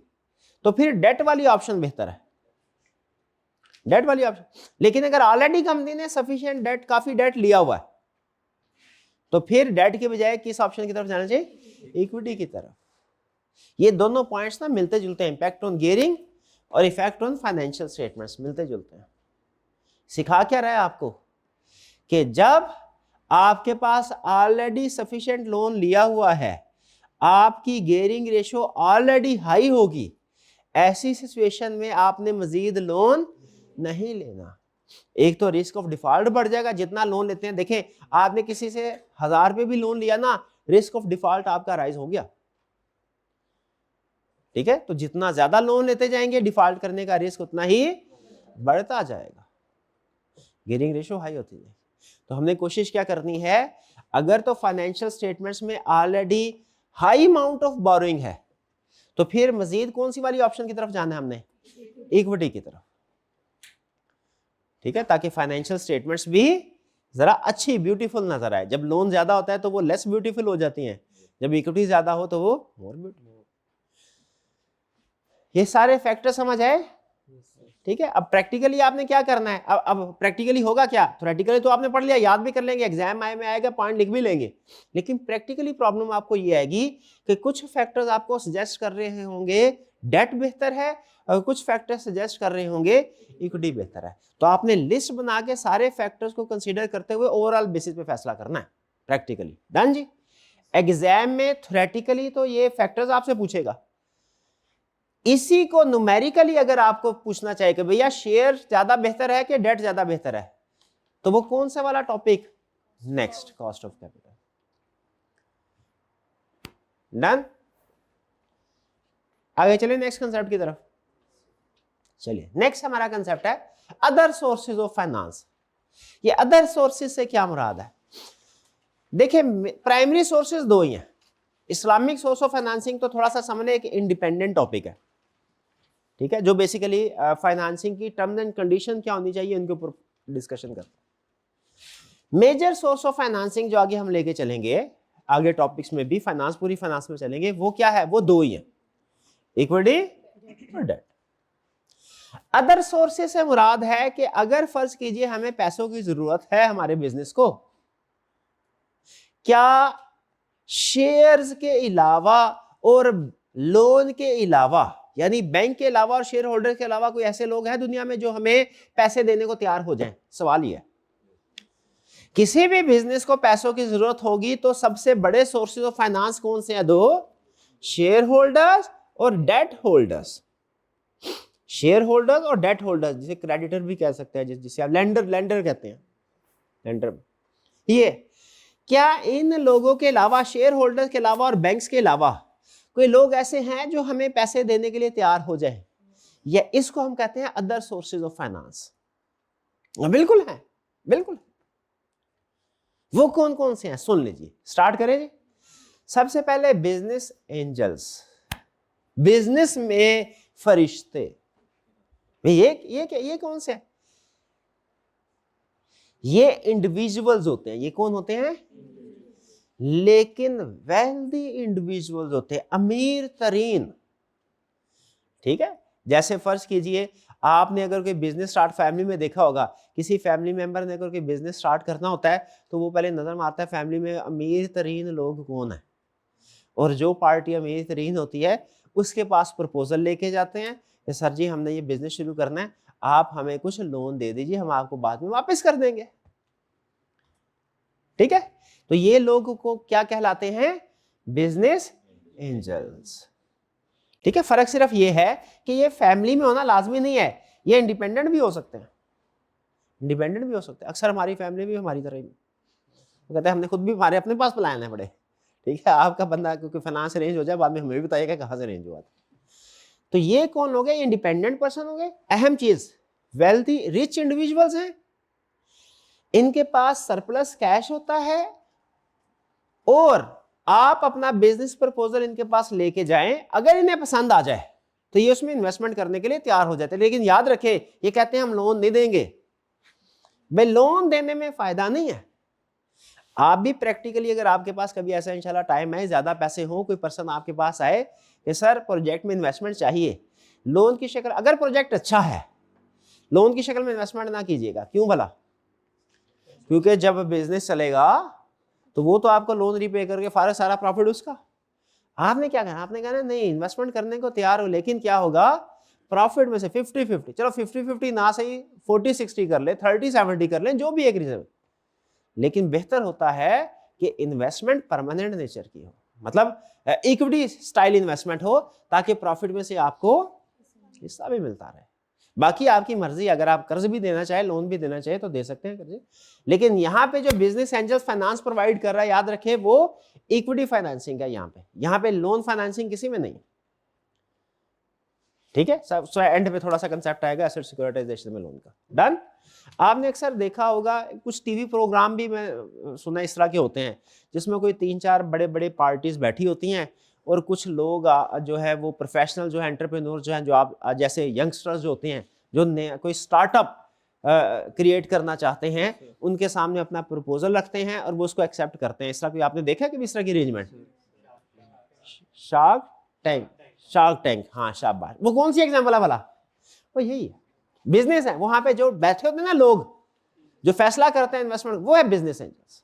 तो फिर डेट वाली ऑप्शन बेहतर है, डेट वाली ऑप्शन। लेकिन अगर ऑलरेडी कंपनी ने सफिशिएंट डेट, काफी डेट लिया हुआ है, तो फिर डेट के बजाय किस ऑप्शन की तरफ जाना चाहिए? इक्विटी की तरफ। ये दोनों पॉइंट्स ना मिलते जुलते हैं, इंपैक्ट ऑन गियरिंग और इफेक्ट ऑन फाइनेंशियल स्टेटमेंट्स मिलते जुलते हैं। सिखा क्या रहा है आपको कि जब आपके पास ऑलरेडी सफिशिएंट लोन लिया हुआ है, आपकी गियरिंग रेशियो ऑलरेडी हाई होगी, ऐसी सिचुएशन में आपने मजीद लोन नहीं लेना। एक तो रिस्क ऑफ डिफॉल्ट बढ़ जाएगा, जितना लोन लेते हैं, देखें आपने किसी से 1000 रुपए भी लोन लिया ना, रिस्क ऑफ डिफॉल्ट आपका राइज हो गया। ठीक है, तो जितना ज्यादा लोन लेते जाएंगे डिफॉल्ट करने का रिस्क उतना ही बढ़ता जाएगा, गियरिंग रेशियो हाई होती है। तो हमने कोशिश क्या करनी है, अगर तो फाइनेंशियल स्टेटमेंट्स में already high amount of borrowing है, तो फिर मजीद कौन सी वाली ऑप्शन की तरफ जाना है हमने? इक्विटी की तरफ। ठीक है, ताकि फाइनेंशियल स्टेटमेंट्स भी जरा अच्छी ब्यूटीफुल नजर आए। जब लोन ज्यादा होता है तो वो लेस ब्यूटीफुल हो जाती हैं, जब इक्विटी ज्यादा हो तो वो मोर ब्यूटीफुल। ये सारे फैक्टर समझ आए? ठीक है, अब प्रैक्टिकली आपने क्या करना है? अब प्रैक्टिकली होगा क्या? थ्योरेटिकली तो आपने पढ़ लिया, याद भी कर लेंगे, एग्जाम में आएगा पॉइंट लिख भी लेंगे, लेकिन प्रैक्टिकली प्रॉब्लम आपको ये आएगी कि कुछ फैक्टर्स आपको सजेस्ट कर रहे होंगे डेट बेहतर है, और कुछ फैक्टर्स सजेस्ट कर रहे होंगे इक्विटी बेहतर है। तो आपने लिस्ट बना के सारे फैक्टर्स को कंसीडर करते हुए ओवरऑल बेसिस पे फैसला करना है प्रैक्टिकली। डन जी। एग्जाम में थ्योरेटिकली तो ये फैक्टर्स आपसे पूछेगा, इसी को न्यूमेरिकली अगर आपको पूछना चाहिए कि भैया शेयर ज्यादा बेहतर है कि डेट ज्यादा बेहतर है, तो वो कौन सा वाला topic? Next, cost of capital. Done. आगे चलिए नेक्स्ट कंसेप्ट की तरफ। चलिए, नेक्स्ट हमारा कंसेप्ट है अदर सोर्सेज ऑफ फाइनेंस। ये अदर सोर्सेज से क्या मुराद है? देखिए, प्राइमरी सोर्सेज दो ही हैं। इस्लामिक सोर्स ऑफ फाइनेंसिंग तो थोड़ा सा समझने एक इंडिपेंडेंट टॉपिक है, ठीक है, जो बेसिकली फाइनेंसिंग की टर्म्स एंड कंडीशन क्या होनी चाहिए उनके ऊपर डिस्कशन करते हैं। मेजर सोर्स ऑफ फाइनेंसिंग जो आगे हम लेके चलेंगे, आगे टॉपिक्स में भी फाइनेंस, पूरी फाइनेंस में चलेंगे, वो क्या है? वो दो ही है, इक्विटी और डेट। अदर सोर्सेज से मुराद है कि अगर फर्ज कीजिए हमें पैसों की जरूरत है हमारे बिजनेस को, क्या शेयर्स के अलावा और लोन के अलावा, यानी बैंक के अलावा और शेयर होल्डर के अलावा कोई ऐसे लोग हैं दुनिया में जो हमें पैसे देने को तैयार हो जाएं? सवाल ये है। किसी भी बिजनेस को पैसों की जरूरत होगी तो सबसे बड़े सोर्सेज ऑफ फाइनेंस कौन से हैं? दो, शेयर होल्डर्स और डेट होल्डर्स। शेयर होल्डर्स और डेट होल्डर्स, जिसे क्रेडिटर भी कह सकते हैं, जिसे आप लेंडर कहते हैं, लेंडर। ये क्या इन लोगों के अलावा, शेयर होल्डर्स के अलावा और बैंक्स के अलावा कोई लोग ऐसे हैं जो हमें पैसे देने के लिए तैयार हो जाए? या इसको हम कहते हैं अदर सोर्सेज ऑफ फाइनेंस। बिल्कुल है, बिल्कुल। वो कौन कौन से हैं सुन लीजिए, स्टार्ट करें जी। सबसे पहले बिजनेस एंजल्स, बिजनेस में फरिश्ते। ये कौन से हैं? ये इंडिविजुअल्स होते हैं। ये कौन होते हैं? लेकिन वेल्दी इंडिविजुअल्स होते हैं, अमीर तरीन। ठीक है, जैसे फर्ज कीजिए आपने अगर कोई बिजनेस स्टार्ट फैमिली में देखा होगा, किसी फैमिली मेंबर ने अगर कोई बिजनेस स्टार्ट करना होता है तो वो पहले नजर मारता है फैमिली में अमीर तरीन लोग कौन है, और जो पार्टी अमीर तरीन होती है उसके पास प्रपोजल लेके जाते हैं कि सर जी हमने ये बिजनेस शुरू करना है, आप हमें कुछ लोन दे दीजिए, हम आपको बाद में वापस कर देंगे। ठीक है, तो ये लोग को क्या कहलाते हैं? Business angels. ठीक है, फर्क सिर्फ ये है कि ये फैमिली में होना लाजमी नहीं है, ये इंडिपेंडेंट भी हो सकते हैं, इंडिपेंडेंट भी हो सकते हैं। अक्सर हमारी फैमिली भी हमारी तरह ही वो कहते हैं हमने खुद भी हमारे अपने पास प्लान है बड़े। ठीक है, आपका बंदा क्योंकि फाइनेंस अरेंज हो जाए बाद में हमें भी बताइएगा कहाँ से अरेंज हुआ था। तो ये कौन हो गए? इंडिपेंडेंट पर्सन हो गए। अहम चीज, वेल्थी रिच इंडिविजुअल्स हैं, इनके पास सरप्लस कैश होता है और आप अपना बिजनेस प्रपोजल इनके पास लेके जाएं, अगर इन्हें पसंद आ जाए तो ये उसमें इन्वेस्टमेंट करने के लिए तैयार हो जाते हैं। लेकिन याद रखें, ये कहते हैं हम लोन नहीं देंगे। भाई लोन देने में फायदा नहीं है। आप भी प्रैक्टिकली अगर आपके पास कभी ऐसा इंशाल्लाह टाइम है, ज्यादा पैसे हो, कोई पर्सन आपके पास आए कि सर प्रोजेक्ट में इन्वेस्टमेंट चाहिए, लोन की शक्ल, अगर प्रोजेक्ट अच्छा है लोन की शक्ल में इन्वेस्टमेंट ना कीजिएगा। क्यों भला? क्योंकि जब बिजनेस चलेगा तो वो तो आपको लोन रीपे करके सारा प्रॉफिट उसका। आपने क्या करना? आपने कहना नहीं इन्वेस्टमेंट करने को तैयार हो, लेकिन क्या होगा? प्रॉफिट में से 50-50, चलो 50-50 ना सही 40-60 कर ले, 30-70 कर ले, जो भी एक रीजन, लेकिन बेहतर होता है कि इन्वेस्टमेंट परमानेंट नेचर की हो, मतलब इक्विटी स्टाइल इन्वेस्टमेंट हो, ताकि प्रॉफिट में से आपको हिस्सा भी मिलता रहे। बाकी आपकी मर्जी, अगर आप कर्ज भी देना चाहे, लोन भी देना चाहे तो दे सकते हैं कर्ज। लेकिन यहाँ पे जो बिजनेस एंजल्स फाइनेंस प्रोवाइड कर रहा है, याद रखें वो इक्विटी फाइनेंसिंग है। यहाँ पे लोन फाइनेंसिंग किसी में नहीं। ठीक है, सब एंड पे थोड़ा सा कंसेप्ट आएगा एसेट सिक्योरिटाइजेशन में लोन का। डन। आपने अक्सर देखा होगा, कुछ टीवी प्रोग्राम भी मैं सुना इस तरह के होते हैं जिसमें कोई 3-4 बड़े बड़े पार्टीज बैठी होती हैं और कुछ लोग जो है वो प्रोफेशनल जो है एंटरप्रेन्योर जो हैं, जो आप जैसे यंगस्टर्स जो होते हैं जो कोई स्टार्टअप क्रिएट करना चाहते हैं, उनके सामने अपना प्रपोजल रखते हैं और वो उसको एक्सेप्ट करते हैं। इस तरह की आपने देखा कि इस तरह की arrangement? Shark tank, shark tank, हाँ शाबाश। वो कौन सी एग्जाम्पल है भला? वो यही है, बिजनेस है। वहां पे जो बैठे होते हैं ना लोग जो फैसला करते हैं इन्वेस्टमेंट, वो है बिजनेस एंजल्स।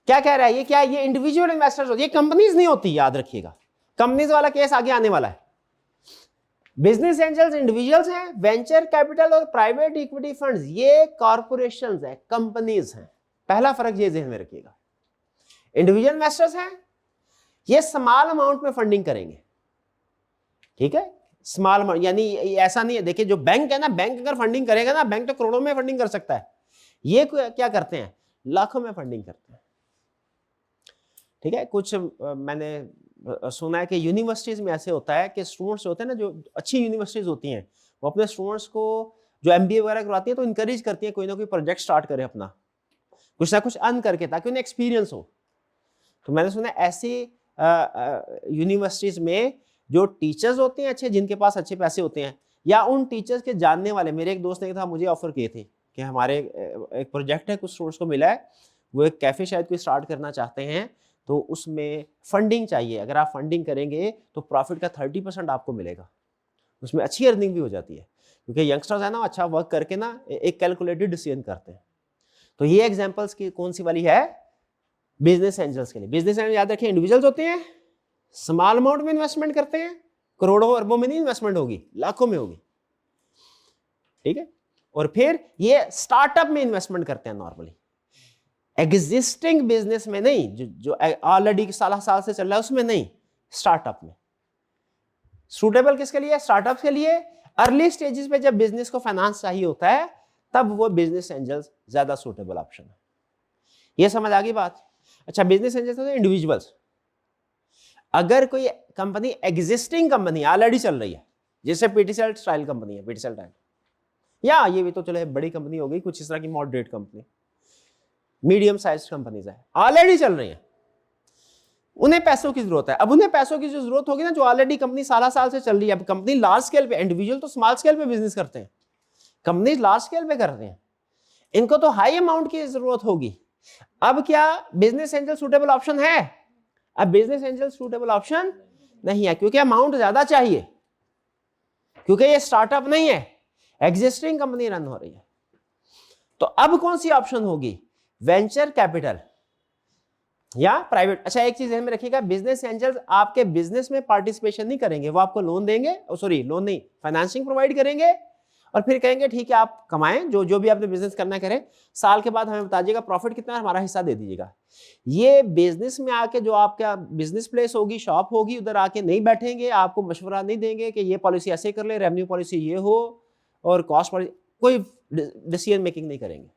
क्या कह रहा है ये? क्या ये इंडिविजुअल इन्वेस्टर्स होते हैं, ये कंपनीज नहीं होती, याद रखिएगा। कंपनीज वाला केस आगे आने वाला है। बिजनेस एंजल्स इंडिविजुअल्स हैं, वेंचर कैपिटल और प्राइवेट इक्विटी फंड्स ये कॉर्पोरेशंस हैं, कंपनीज हैं। पहला फर्क ये ध्यान में रखिएगा। इंडिविजुअल इन्वेस्टर्स हैं, ये स्मॉल अमाउंट में फंडिंग करेंगे। ठीक है, स्मॉल अमाउंट, यानी ऐसा नहीं है। देखिए जो बैंक है ना, बैंक अगर फंडिंग करेगा ना, बैंक तो करोड़ों में फंडिंग कर सकता है। ये क्या करते हैं? लाखों में फंडिंग करते हैं। ठीक है, कुछ मैंने सुना है कि यूनिवर्सिटीज में ऐसे होता है कि स्टूडेंट्स होते हैं ना, जो अच्छी यूनिवर्सिटीज होती हैं, वो अपने स्टूडेंट्स को जो एमबीए वगैरह करवाती है तो इंकरेज करती है कोई ना कोई प्रोजेक्ट स्टार्ट करे अपना, कुछ ना कुछ अर्न करके, ताकि उन्हें एक्सपीरियंस हो। तो मैंने सुना ऐसी यूनिवर्सिटीज में जो टीचर्स होते हैं अच्छे, जिनके पास अच्छे पैसे होते हैं, या उन टीचर्स के जानने वाले, मेरे एक दोस्त ने था मुझे ऑफर किए थे कि हमारे एक प्रोजेक्ट है, कुछ स्टूडेंट्स को मिला है, वो एक कैफे शायद कोई स्टार्ट करना चाहते हैं, तो उसमें फंडिंग चाहिए। अगर आप फंडिंग करेंगे तो प्रॉफिट का 30% आपको मिलेगा, उसमें अच्छी अर्निंग भी हो जाती है, क्योंकि यंगस्टर्स है ना अच्छा वर्क करके ना एक कैलकुलेटेड डिसीजन करते हैं। तो ये एग्जांपल्स की कौन सी वाली है? बिजनेस एंजल्स के लिए। बिजनेस एंजल याद रखिए इंडिविजुअल्स होते हैं, स्मॉल अमाउंट में इन्वेस्टमेंट करते हैं, करोड़ों अरबों में नहीं इन्वेस्टमेंट होगी, लाखों में होगी। ठीक है, और फिर ये स्टार्टअप में इन्वेस्टमेंट करते हैं नॉर्मली, एग्जिस्टिंग बिजनेस में नहीं, जो ऑलरेडी साल से चल रहा है उसमें नहीं, स्टार्टअप में। सूटेबल किसके लिए? स्टार्टअप के लिए। अर्ली स्टेजेस पे जब बिजनेस को फाइनेंस चाहिए होता है तब वो बिजनेस एंजल्स ज्यादा सूटेबल ऑप्शन है। ये समझ आ गई बात? अच्छा, बिजनेस एंजल्स होते हैं इंडिविजुअल्स। अगर कोई कंपनी एग्जिस्टिंग कंपनी ऑलरेडी चल रही है, जैसे पीटीसीएल स्टाइल कंपनी है, पीटीसीएल टाइप, या ये भी तो चले बड़ी कंपनी हो गई, कुछ इस तरह की moderate company, medium size companies है, ऑलरेडी चल रही है, उन्हें पैसों की जरूरत है। अब उन्हें पैसों की जो जरूरत होगी ना, जो ऑलरेडी कंपनी साल से चल रही है, अब कंपनी लार्ज स्केल पे, इंडिविजुअल तो स्मॉल स्केल पे बिजनेस करते हैं, कंपनी लार्ज स्केल पे करते हैं, इनको तो हाई अमाउंट की जरूरत होगी। अब क्या बिजनेस एंजल सूटेबल ऑप्शन है? अब बिजनेस एंजल सूटेबल ऑप्शन नहीं है, क्योंकि अमाउंट ज्यादा चाहिए, क्योंकि ये स्टार्टअप नहीं है, एग्जिस्टिंग कंपनी रन हो रही है। तो अब कौन सी ऑप्शन होगी, वेंचर कैपिटल या प्राइवेट। अच्छा एक चीज ध्यान में रखिएगा, बिजनेस एंजल्स आपके बिजनेस में पार्टिसिपेशन नहीं करेंगे, वो आपको लोन देंगे, सॉरी लोन नहीं, फाइनेंसिंग प्रोवाइड करेंगे और फिर कहेंगे ठीक है आप कमाएं, जो जो भी आपने बिजनेस करना करें, साल के बाद हमें बताइएगा प्रॉफिट कितना है, हमारा हिस्सा दे दीजिएगा। ये बिजनेस में आके जो आपका बिजनेस प्लेस होगी, शॉप होगी, उधर आके नहीं बैठेंगे, आपको मशवरा नहीं देंगे कि ये पॉलिसी ऐसे कर ले, रेवेन्यू पॉलिसी ये हो और कॉस्ट पॉलिसी, कोई डिसीजन मेकिंग नहीं करेंगे।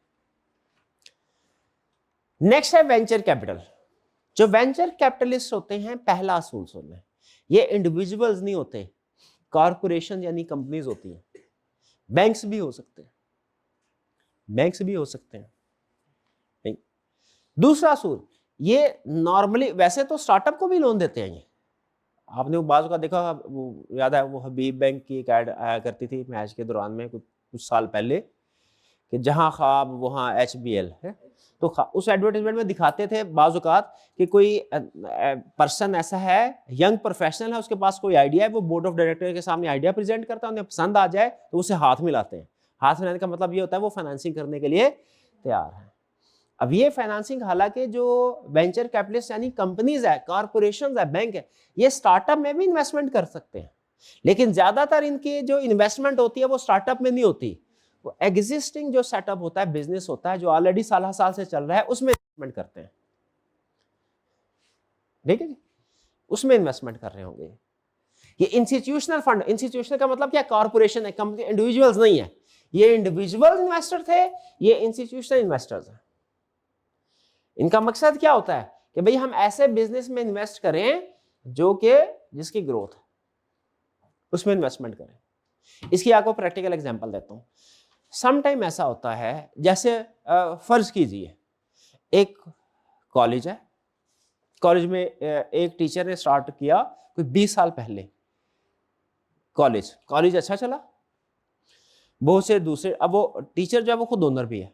नेक्स्ट है वेंचर कैपिटल। जो वेंचर कैपिटलिस्ट होते हैं, पहला असूल सुनना है, ये इंडिविजुअल्स नहीं होते, कॉरपोरेशन यानी कंपनीज होती हैं, बैंक्स भी हो सकते हैं, बैंक्स भी हो सकते हैं। नहीं। दूसरा असूल, ये नॉर्मली वैसे तो स्टार्टअप को भी लोन देते हैं ये, आपने वो बाजू का देखा, वो याद है वो हबीब बैंक की एक ऐड आया करती थी मैच के दौरान में कुछ साल पहले, कि जहां ख्वाब वहां HBL है, तो उस एडवर्टाइजमेंट में दिखाते थे बाज़-औक़ात कि कोई पर्सन ऐसा है, यंग प्रोफेशनल है, उसके पास कोई आइडिया है, वो बोर्ड ऑफ डायरेक्टर के सामने आइडिया प्रेजेंट करता है, उन्हें पसंद आ जाए तो उसे हाथ मिलाते हैं। हाथ मिलाने का मतलब ये होता है वो फाइनेंसिंग करने के लिए तैयार है। अब ये फाइनेंसिंग हालांकि जो वेंचर कैपिटलिस्ट यानी कंपनीज है, कॉरपोरेशन है, बैंक है, ये स्टार्टअप में भी इन्वेस्टमेंट कर सकते हैं, लेकिन ज्यादातर इनकी जो इन्वेस्टमेंट होती है वो स्टार्टअप में नहीं होती, वो एग्जिस्टिंग जो सेटअप होता है, बिजनेस होता है जो ऑलरेडी साल से चल रहा है, उसमें इन्वेस्टमेंट करते हैं। ठीक है जी, उसमें इन्वेस्टमेंट कर रहे होंगे। ये इंस्टीट्यूशनल फंड, इंस्टीट्यूशनल का मतलब क्या, कॉर्पोरेशन है, कंपनी, इंडिविजुअल्स नहीं है, ये इंडिविजुअल इन्वेस्टर थे, ये इंस्टीट्यूशनल इन्वेस्टर्स हैं। इनका मकसद क्या होता है कि भाई हम ऐसे बिजनेस में इन्वेस्ट करें जो कि जिसकी ग्रोथ है, उसमें इन्वेस्टमेंट करें। इसकी आपको प्रैक्टिकल एग्जांपल देता हूं। सम टाइम ऐसा होता है, जैसे फर्ज कीजिए एक कॉलेज है, कॉलेज में एक टीचर ने स्टार्ट किया कोई 20 साल पहले कॉलेज अच्छा चला, बहुत से दूसरे, अब वो टीचर जो है वो खुद ओनर भी है,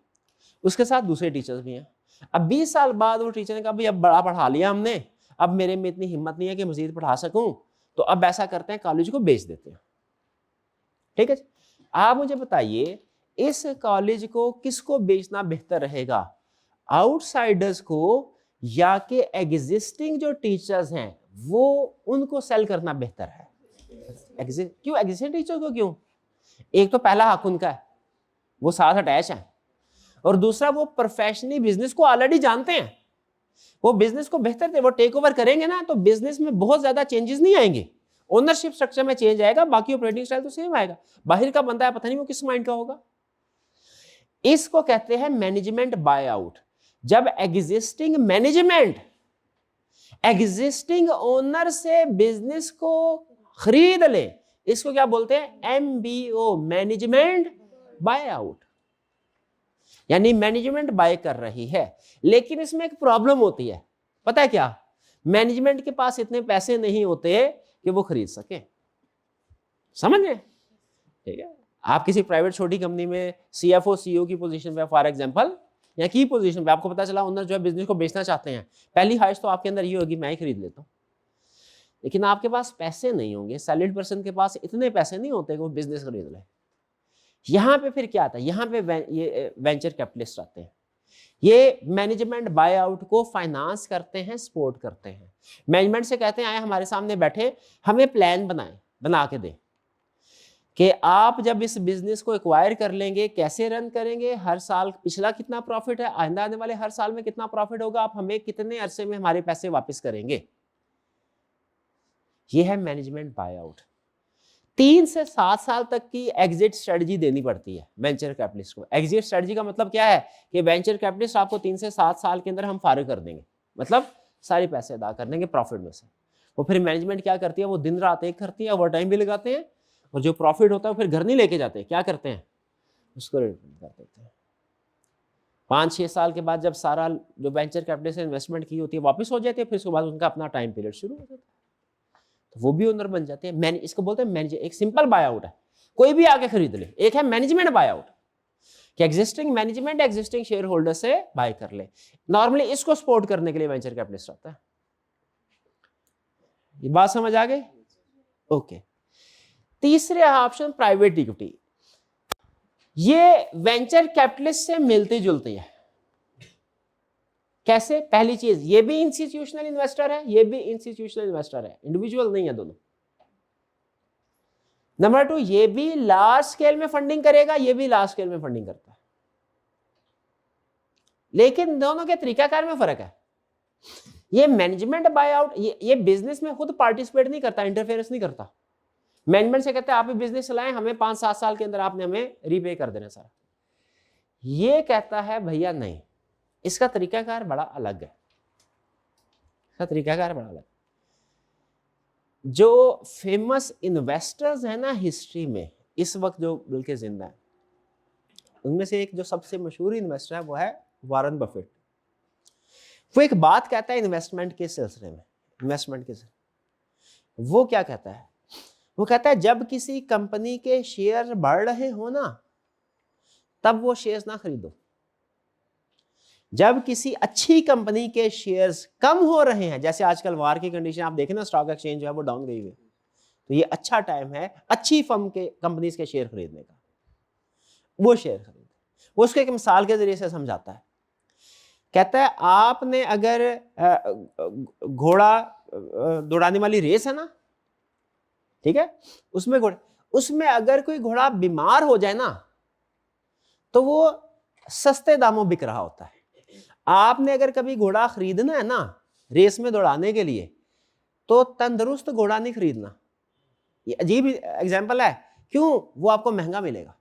उसके साथ दूसरे टीचर्स भी हैं। अब 20 साल बाद वो टीचर ने कहा भाई अब बड़ा पढ़ा लिया हमने, अब मेरे में इतनी हिम्मत नहीं है कि मजीद पढ़ा सकूं, तो अब ऐसा करते हैं कॉलेज को बेच देते हैं। ठीक है, आप मुझे बताइए इस कॉलेज को किसको बेचना बेहतर रहेगा, आउटसाइडर्स को या कि एग्जिस्टिंग जो टीचर्स हैं वो उनको सेल करना बेहतर है? क्यों एग्जिस्टिंग टीचर को? क्यों? एक तो पहला हक उनका है, वो साथ अटैच है, और दूसरा वो प्रोफेशनली बिजनेस को ऑलरेडी जानते हैं, वो बिजनेस को बेहतर थे, वो टेक ओवर करेंगे ना तो बिजनेस में बहुत ज्यादा चेंजेस नहीं आएंगे, ओनरशिप स्ट्रक्चर में चेंज आएगा, बाकी ऑपरेटिंग स्टाइल तो सेम आएगा। बाहर का बंदा है, पता नहीं वो किस माइंड का होगा। इसको कहते हैं मैनेजमेंट बाय आउट। जब एग्जिस्टिंग मैनेजमेंट एग्जिस्टिंग ओनर से बिजनेस को खरीद ले, इसको क्या बोलते हैं? MBO, मैनेजमेंट बाय आउट, यानी मैनेजमेंट बाय कर रही है। लेकिन इसमें एक प्रॉब्लम होती है, पता है क्या? मैनेजमेंट के पास इतने पैसे नहीं होते कि वो खरीद सके, समझ गए? ठीक है, आप किसी प्राइवेट छोटी कंपनी में CFO CEO की पोजीशन पे, फॉर एग्जांपल, या की पोजीशन पे आपको पता चला ओनर जो है बिजनेस को बेचना चाहते हैं, पहली ख्वाहिश तो आपके अंदर ये होगी मैं ही खरीद लेता हूँ, लेकिन आपके पास पैसे नहीं होंगे, सैलरीड पर्सन के पास इतने पैसे नहीं होते कि वो बिजनेस खरीद ले। यहाँ पे फिर क्या आता है? यहाँ पे ये वेंचर कैपिटलिस्ट आते हैं, ये मैनेजमेंट बाय आउट को फाइनेंस करते हैं, सपोर्ट करते हैं। मैनेजमेंट से कहते हैं आए हमारे सामने बैठे, हमें प्लान बना के दे कि आप जब इस बिजनेस को एक्वायर कर लेंगे कैसे रन करेंगे, हर साल पिछला कितना प्रॉफिट है, आइंदा आने वाले हर साल में कितना प्रॉफिट होगा, आप हमें कितने अरसे में हमारे पैसे वापस करेंगे। यह है मैनेजमेंट बाय आउट। 3 से 7 साल तक की एग्जिट स्ट्रेटजी देनी पड़ती है वेंचर कैपिटलिस्ट को। एग्जिट स्ट्रेटजी का मतलब क्या है कि वेंचर कैपिटलिस्ट आपको 3 से 7 साल के अंदर हम फारिग कर देंगे, मतलब सारे पैसे अदा कर देंगे प्रॉफिट में से। वो फिर मैनेजमेंट क्या करती है, वो दिन रात एक करती है, ओवर टाइम भी लगाते हैं, और जो प्रॉफिट होता है फिर घर नहीं लेके जाते, क्या करते हैं, उसको रिटर्न कर देते हैं। 5-6 साल के बाद जब सारा जो वेंचर कैपिटलिस्ट से इन्वेस्टमेंट की होती है वापस हो जाती है, फिर उसके बाद उनका अपना टाइम पीरियड शुरू हो जाता है, तो वो भी ओनर बन जाते हैं। इसको बोलते हैं मैनेजर। एक सिंपल बाय आउट है, कोई भी आके खरीद ले। एक है मैनेजमेंट बाय आउट कि existing management existing share holder से बाय कर ले। नॉर्मली इसको सपोर्ट करने के लिए वेंचर कैपिटलिस्ट आता है। ये बात समझ आ गई? ओके। तीसरे ऑप्शन प्राइवेट इक्विटी। ये वेंचर कैपिटलिस्ट से मिलती जुलती है। कैसे? पहली चीज, ये भी इंस्टीट्यूशनल इन्वेस्टर है, ये भी इंस्टीट्यूशनल इन्वेस्टर है, इंडिविजुअल नहीं है दोनों। नंबर 2, ये भी लार्ज स्केल में फंडिंग करेगा, ये भी लार्ज स्केल में फंडिंग करता है, लेकिन दोनों के तरीकाकार में फर्क है। ये मैनेजमेंट बाय आउट, ये बिजनेस में खुद पार्टिसिपेट नहीं करता, इंटरफेरेंस नहीं करता। मैनेजमेंट से कहते हैं आप भी बिजनेस चलाएं, हमें 5-7 साल के अंदर आपने हमें रीपे कर देना सारा। ये कहता है भैया नहीं, इसका तरीकाकार बड़ा अलग है, इसका तरीकाकार बड़ा अलग। जो फेमस इन्वेस्टर्स हैं ना हिस्ट्री में इस वक्त जो बल्कि जिंदा है, उनमें से एक जो सबसे मशहूर इन्वेस्टर है वो है वॉरेन बफेट। वो एक बात कहता है इन्वेस्टमेंट के सिलसिले में, वो क्या कहता है? वो कहता है जब किसी कंपनी के शेयर बढ़ रहे हो ना, तब वो शेयर्स ना खरीदो। जब किसी अच्छी कंपनी के शेयर्स कम हो रहे हैं, जैसे आजकल वार की कंडीशन आप देखें ना, स्टॉक एक्सचेंज जो है वो डाउन गई हुई, तो ये अच्छा टाइम है अच्छी फर्म के कंपनीज के शेयर खरीदने का। वो शेयर खरीदे। वो उसको एक मिसाल के जरिए से समझाता है। कहता है आपने अगर घोड़ा दौड़ाने वाली रेस है ना, ठीक है, उसमें अगर कोई घोड़ा बीमार हो जाए ना, तो वो सस्ते दामों बिक रहा होता है। आपने अगर कभी घोड़ा खरीदना है ना रेस में दौड़ाने के लिए, तो तंदुरुस्त घोड़ा नहीं खरीदना। ये अजीब एग्जांपल है, क्यों? वो आपको महंगा मिलेगा।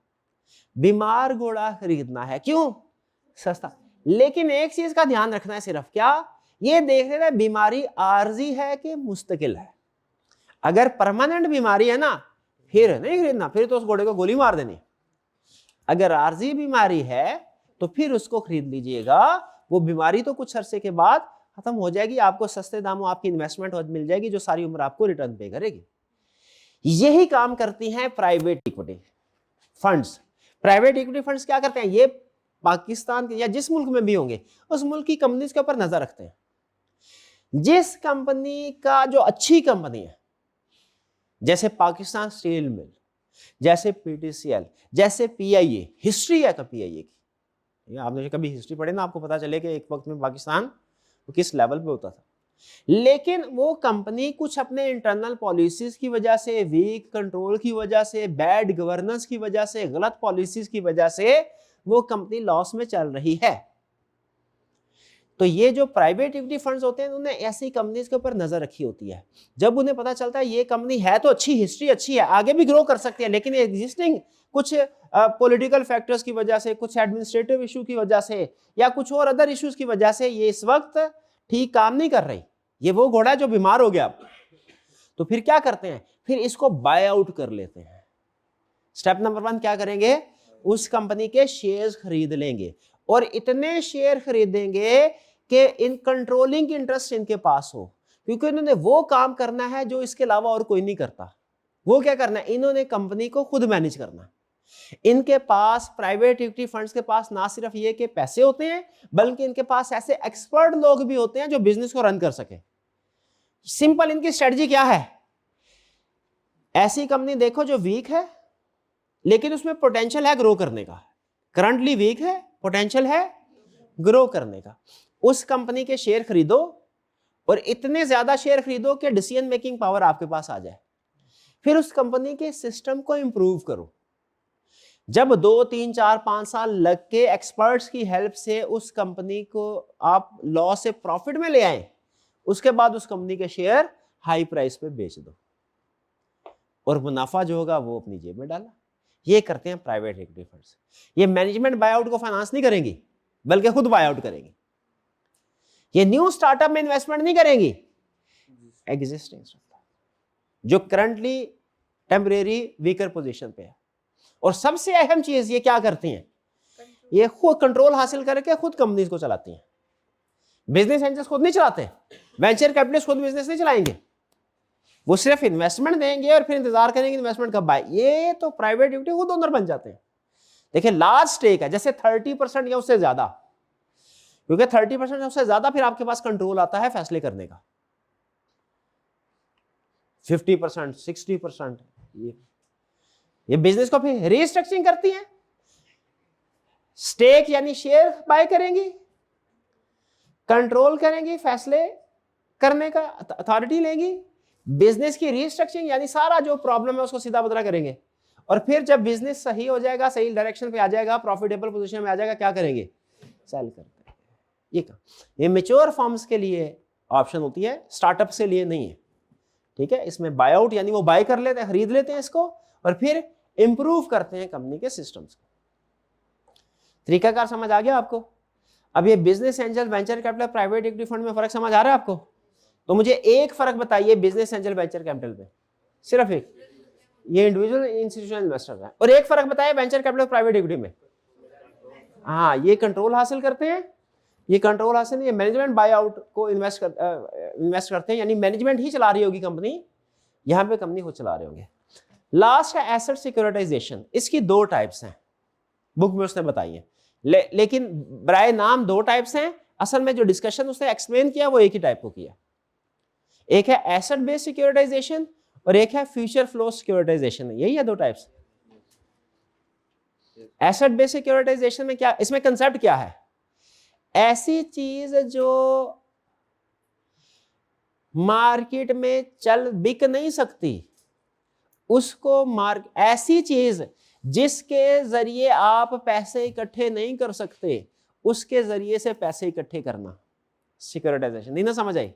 बीमार घोड़ा खरीदना है, क्यों? सस्ता। लेकिन एक चीज का ध्यान रखना है, सिर्फ क्या ये देख लेना है बीमारी आर्जी है कि मुस्तकिल है। अगर परमानेंट बीमारी है ना, फिर नहीं खरीदना, फिर तो उस घोड़े को गोली मार देनी। अगर आर्जी बीमारी है तो फिर उसको खरीद लीजिएगा। वो बीमारी तो कुछ अरसे के बाद खत्म हो जाएगी, आपको सस्ते दामों आपकी इन्वेस्टमेंट मिल जाएगी जो सारी उम्र आपको रिटर्न पे करेगी। यही काम करती हैं private equity funds. Private equity funds क्या करते हैं? ये पाकिस्तान के या जिस मुल्क में भी होंगे उस मुल्क की कंपनीज के ऊपर नजर रखते हैं। जिस कंपनी का जो अच्छी कंपनी है, जैसे पाकिस्तान स्टील मिल, जैसे पीटीसीएल, जैसे पीआईए, हिस्ट्री है पीआईए की, आपने कभी हिस्ट्री पढ़े ना, आपको पता चले कि एक वक्त में पाकिस्तान किस लेवल पे होता था। लेकिन वो कंपनी कुछ अपने इंटरनल पॉलिसीज की वजह से, वीक कंट्रोल की वजह से, बैड गवर्नेंस की वजह से, गलत पॉलिसीज की वजह से वो कंपनी लॉस में चल रही है। तो ये जो प्राइवेट इक्विटी फंड्स होते हैं उन्होंने ऐसी कंपनीज के ऊपर नजर रखी होती है। जब उन्हें पता चलता है ये कंपनी है तो अच्छी, हिस्ट्री अच्छी है, आगे भी ग्रो कर सकती है, लेकिन एग्जिस्टिंग कुछ पॉलिटिकल फैक्टर्स की वजह से, कुछ एडमिनिस्ट्रेटिव इशू की वजह से, या कुछ और अदर इश्यूज की वजह से ये इस वक्त ठीक काम नहीं कर रही, ये वो घोड़ा जो बीमार हो गया, तो फिर क्या करते हैं? फिर इसको बाय आउट कर लेते हैं। स्टेप नंबर 1 क्या करेंगे? उस कंपनी के शेयर्स खरीद लेंगे, और इतने शेयर खरीदेंगे कि इन कंट्रोलिंग इंटरेस्ट इनके पास हो, क्योंकि इन्होंने वो काम करना है जो इसके अलावा और कोई नहीं करता। वो क्या करना है? इन्होंने कंपनी को खुद मैनेज करना है। इनके पास, प्राइवेट इक्विटी फंड्स के पास, ना सिर्फ ये कि पैसे होते हैं, बल्कि इनके पास ऐसे एक्सपर्ट लोग भी होते हैं जो बिजनेस को रन कर सके। सिंपल इनकी स्ट्रेटजी क्या है? ऐसी कंपनी देखो जो वीक है लेकिन उसमें पोटेंशियल है ग्रो करने का, करंटली वीक है, पोटेंशियल है ग्रो करने का, उस कंपनी के शेयर खरीदो, और इतने ज्यादा शेयर खरीदो कि डिसीजन मेकिंग पावर आपके पास आ जाए। फिर उस कंपनी के सिस्टम को इंप्रूव करो। जब 2, 3, 4, 5 साल लग के एक्सपर्ट्स की हेल्प से उस कंपनी को आप लॉस से प्रॉफिट में ले आए, उसके बाद उस कंपनी के शेयर हाई प्राइस पे बेच दो, और मुनाफा जो होगा वो अपनी जेब में डाला। ये करते हैं प्राइवेट इक्विटी फंड्स। ये मैनेजमेंट बायआउट को फाइनेंस नहीं करेंगी, बल्कि खुद बायआउट करेंगी। ये न्यू स्टार्टअप में इन्वेस्टमेंट नहीं करेंगी, एग्जिस्टिंग जो करंटली टेम्परेरी वीकर पोजीशन पे है। और सबसे अहम चीज ये क्या करती हैं? ये खुद कंट्रोल हासिल करके खुद कंपनीज को चलाती हैं। बिजनेस एंजल्स खुद नहीं चलाते, वेंचर कैपिटलिस्ट खुद बिजनेस नहीं चलाएंगे, वो सिर्फ इन्वेस्टमेंट देंगे और फिर इंतजार करेंगे इन्वेस्टमेंट कब आए। ये तो प्राइवेट इक्विटी खुद ओनर बन जाते हैं। देखिए लार्ज स्टेक है, जैसे 30% या उससे ज्यादा, क्योंकि 30% या उससे ज्यादा फिर आपके पास कंट्रोल आता है फैसले करने का। 50%, 60%, ये बिजनेस को फिर रीस्ट्रक्चरिंग करती हैं, स्टेक यानी शेयर बाय करेंगी, कंट्रोल करेंगी, फैसले करने का अथॉरिटी लेंगी, बिजनेस की रीस्ट्रक्चरिंग यानी सारा जो प्रॉब्लम है उसको सीधा बदला करेंगे, और फिर जब बिजनेस सही हो जाएगा, सही डायरेक्शन पे आ जाएगा, प्रॉफिटेबल पोजीशन में आ जाएगा, क्या करेंगे, सेल करते हैं। ये काम, ये मैच्योर फर्म्स के लिए ऑप्शन होती है, स्टार्टअप से लिए नहीं है, ठीक है। इसमें बाय आउट यानी वो बाय कर लेते हैं, खरीद लेते हैं इसको और फिर इंप्रूव करते हैं कंपनी के सिस्टम्स को। तरीकाकार समझ आ गया आपको? अब ये business angel, venture capital, private equity fund में फर्क समझ आ रहा है आपको? तो मुझे एक फर्क बताइए बिजनेस एंजल, वेंचर कैपिटल पे, सिर्फ एक, ये इंडिविजुअल इंस्टीट्यूशनल इन्वेस्टर है, और एक फर्क बताइए वेंचर कैपिटल, प्राइवेट इक्विटी में। हाँ, ये कंट्रोल हासिल करते हैं, ये कंट्रोल हासिल, ये मैनेजमेंट बाय आउट को इन्वेस्ट करते हैं, यानी मैनेजमेंट ही चला रही होगी कंपनी, यहां पे कंपनी खुद चला रहे होंगे। लास्ट है एसेट सिक्योरिटाइजेशन। इसकी दो टाइप्स हैं, बुक में उसने बताई है, लेकिन बराए नाम दो टाइप्स हैं, असल में जो डिस्कशन उसने एक्सप्लेन किया वो एक ही टाइप को किया। एक है एसेट बेस्ड सिक्योरिटाइजेशन और एक है फ्यूचर फ्लो सिक्योरिटाइजेशन। यही है दो टाइप्स। एसेट बेस्ड सिक्योरिटाइजेशन में क्या, इसमें कंसेप्ट क्या है, ऐसी चीज जो मार्केट में चल बिक नहीं सकती उसको ऐसी चीज जिसके जरिए आप पैसे इकट्ठे नहीं कर सकते उसके जरिए से पैसे इकट्ठे करना, सिक्योरिटाइजेशन। नहीं ना समझ आई?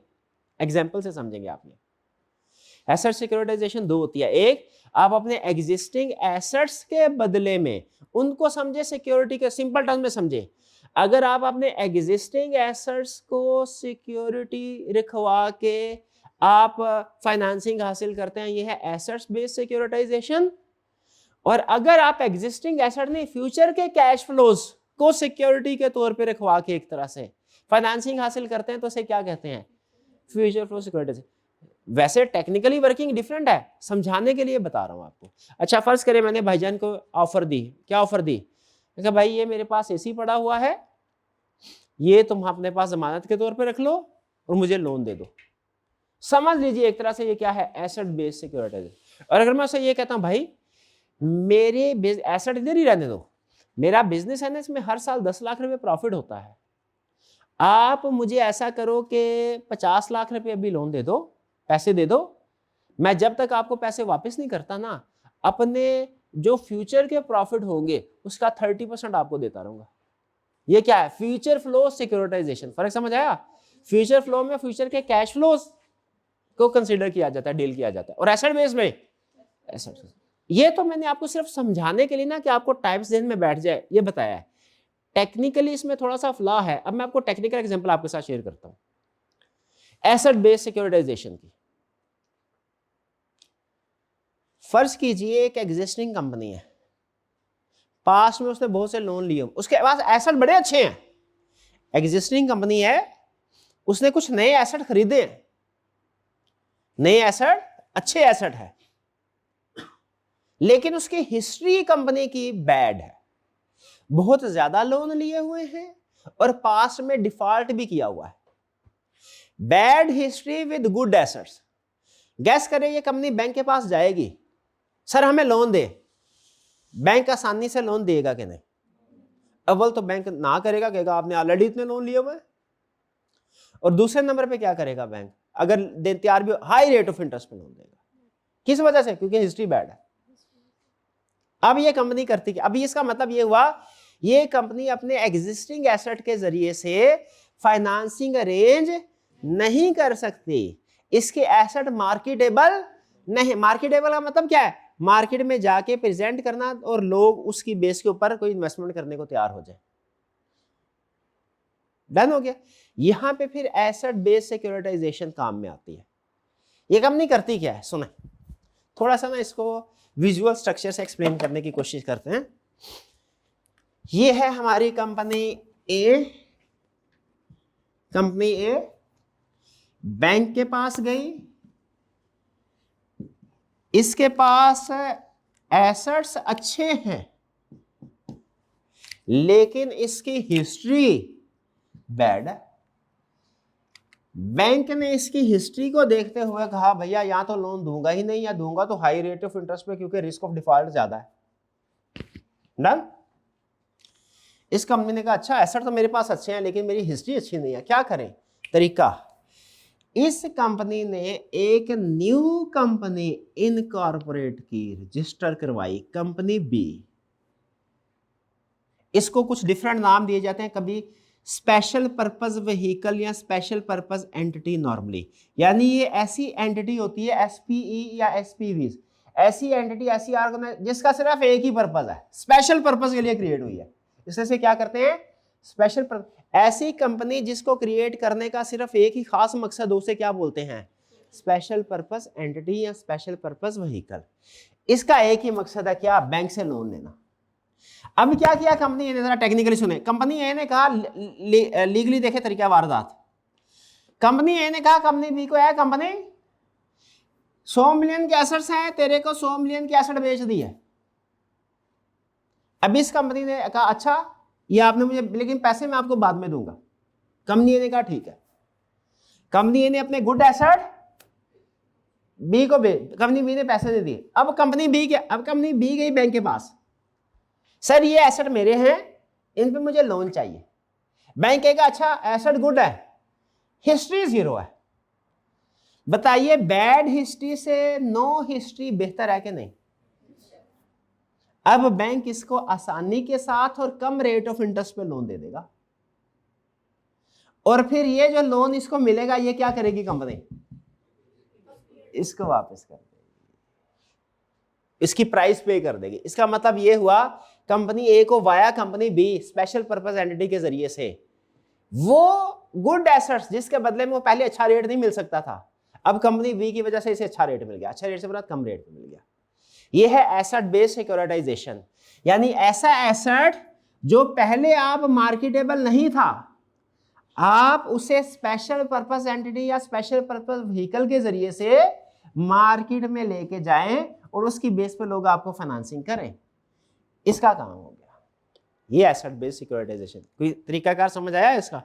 एग्जाम्पल से समझेंगे आप। ये एसेट सिक्योरिटाइजेशन दो होती है, एक आप अपने एग्जिस्टिंग एसेट्स के बदले में उनको समझे सिक्योरिटी के, सिंपल टर्म में समझे, अगर आप अपने एग्जिस्टिंग एसेट्स को सिक्योरिटी रखवा के आप फाइनेंसिंग हासिल करते हैं, ये है एसेट्स बेस्ड सिक्योरिटाइजेशन। और अगर आप एग्जिस्टिंग एसेट नहीं, फ्यूचर के कैश फ्लोज को सिक्योरिटी के तौर पे रखवा के एक तरह से फाइनेंसिंग हासिल करते हैं, तो इसे क्या कहते हैं, फ्यूचर फ्लो सिक्योरिटाइजेशन। वैसे टेक्निकली वर्किंग डिफरेंट है, समझाने के लिए बता रहा हूं आपको। अच्छा, फर्ज करें मैंने भाईजान को ऑफर दी, क्या ऑफर दी, कहा भाई ये मेरे पास एसी पड़ा हुआ है, ये तुम अपने पास जमानत के तौर पे रख लो और मुझे लोन दे दो। समझ लीजिए एक तरह से ये क्या है, एसेट बेस्ड सिक्योरिटाइजेशन। और अगर मैं उसे ये कहता हूं भाई मेरे एसेट इधर ही रहने दो, मेरा बिजनेस है ना, इसमें हर साल 10 लाख रुपए प्रॉफिट होता है, आप मुझे ऐसा करो कि 50 लाख रुपए अभी लोन दे दो, पैसे दे दो, मैं जब तक आपको पैसे वापस नहीं करता ना, अपने जो फ्यूचर के प्रॉफिट होंगे उसका 30% आपको देता रहूंगा। ये क्या है, फ्यूचर फ्लो सिक्योरिटाइजेशन। फर्क समझ आया? फ्यूचर फ्लो में फ्यूचर के कैश फ्लोज को कंसीडर किया जाता है, डील किया जाता है, और एसेट बेस में एसेट। ये तो मैंने आपको सिर्फ समझाने के लिए ना कि आपको टाइप्स ध्यान में बैठ जाए ये बताया है। टेक्निकली इसमें थोड़ा सा फ्लॉ है। अब मैं आपको टेक्निकल एग्जांपल आपके साथ शेयर करता हूं एसेट बेस्ड सिक्योरिटाइजेशन की। फर्ज कीजिए एक एग्जिस्टिंग कंपनी है, पास्ट में उसने बहुत से लोन लिए, उसके पास एसेट बड़े अच्छे हैं, एग्जिस्टिंग कंपनी है, उसने कुछ नए एसेट खरीदे हैं, नए एसेट अच्छे एसेट है, लेकिन उसकी हिस्ट्री कंपनी की बैड है, बहुत ज्यादा लोन लिए हुए हैं और पास्ट में डिफॉल्ट भी किया हुआ है। Bad history with good assets. Gas करें ये कंपनी बैंक के पास जाएगी, सर हमें लोन दे, बैंक आसानी से लोन देगा कि नहीं? अव्वल तो बैंक ना करेगा, कहेगा आपने ऑलरेडी इतने लोन लिए हुए, और दूसरे नंबर पे क्या करेगा बैंक, अगर दे तैयार भी हाई रेट ऑफ इंटरेस्ट पे लोन देगा। किस वजह से? क्योंकि हिस्ट्री बैड है। अब ये कंपनी करती है, अभी इसका मतलब ये हुआ ये कंपनी अपने एग्जिस्टिंग एसेट के जरिए से फाइनेंसिंग अरेंज नहीं कर सकती, इसके एसेट मार्केटेबल नहीं। मार्केटेबल का मतलब क्या है, मार्केट में जाके प्रेजेंट करना और लोग उसकी बेस के ऊपर कोई इन्वेस्टमेंट करने को तैयार हो जाए। डन हो गया। यहां पे फिर एसेट बेस्ड सिक्योरिटाइजेशन काम में आती है। ये कंपनी करती क्या है, सुने थोड़ा सा ना इसको विजुअल स्ट्रक्चर से एक्सप्लेन करने की कोशिश करते हैं। ये है हमारी कंपनी ए, कंपनी ए बैंक के पास गई, इसके पास एसेट्स अच्छे हैं लेकिन इसकी हिस्ट्री बैड है। बैंक ने इसकी हिस्ट्री को देखते हुए कहा भैया यहां तो लोन दूंगा ही नहीं, या दूंगा तो हाई रेट ऑफ इंटरेस्ट पे, क्योंकि रिस्क ऑफ डिफॉल्ट ज्यादा है। डन। इस कंपनी ने कहा अच्छा एसेट तो मेरे पास अच्छे हैं लेकिन मेरी हिस्ट्री अच्छी नहीं है, क्या करें? तरीका, इस कंपनी ने एक न्यू कंपनी इनकॉर्पोरेट की, रजिस्टर करवाई, कंपनी बी। इसको कुछ डिफरेंट नाम दिए जाते हैं, कभी स्पेशल पर्पस व्हीकल या स्पेशल पर्पस एंटिटी नॉर्मली, यानी ये ऐसी एंटिटी होती है एसपीई या एसपीवी, ऐसी एंटिटी, ऐसी ऑर्गेनाइजेशन जिसका सिर्फ एक ही पर्पस है, स्पेशल पर्पस के लिए क्रिएट हुई है, इससे से क्या करते हैं? Special purpose. ऐसी कंपनी जिसको क्रिएट करने का सिर्फ एक ही खास मकसद, उसे क्या बोलते हैं? स्पेशल पर्पस एंटिटी या स्पेशल पर्पस व्हीकल। इसका एक ही मकसद है, क्या? बैंक से लोन लेना। अब क्या किया कंपनी ए ने, जरा टेक्निकली सुने, कंपनी ए ने कहा लीगली देखे तरीका वारदात, कंपनी ए ने कहा कंपनी बी को, है कंपनी 100 मिलियन के एसेट्स हैं, तेरे को 100 मिलियन के एसेट बेच दी है। अब इस कंपनी ने कहा अच्छा ये आपने मुझे, लेकिन पैसे मैं आपको बाद में दूंगा। कंपनी ए ने कहा ठीक है। कंपनी ए ने अपने गुड एसेट बी को कंपनी बी ने पैसे दे दिए। अब कंपनी बी गई बैंक के पास, सर ये एसेट मेरे हैं, इन पे मुझे लोन चाहिए। बैंक कहेगा अच्छा एसेट गुड है, हिस्ट्री 0 है, बताइए बैड हिस्ट्री से नो हिस्ट्री बेहतर है कि नहीं? अब बैंक इसको आसानी के साथ और कम रेट ऑफ इंटरेस्ट पे लोन दे देगा, और फिर ये जो लोन इसको मिलेगा ये क्या करेगी कंपनी? इसको वापस कर देगी, इसकी प्राइस पे कर देगी। इसका मतलब ये हुआ कंपनी ए को via company B special purpose entity के जरिए से वो गुड एसेट्स जिसके बदले में वो पहले अच्छा रेट नहीं मिल सकता था, अब कंपनी बी की वजह से इसे अच्छा रेट मिल गया। अच्छा रेट से बड़ा कम रेट में मिल गया। ये है एसेट बेस्ड सिक्योरिटाइजेशन, यानी ऐसा एसेट जो पहले आप मार्केटेबल नहीं था, आप उसे स्पेशल पर्पस एंटिटी या स्पेशल पर्पस व्हीकल के जरिए से मार्केट में लेके जाएं और उसकी बेस पे लोग आपको फाइनेंसिंग करें, इसका काम हो गया। ये एसेट बेस्ड सिक्योरिटाइजेशन। कोई तरीकाकार समझ आया इसका?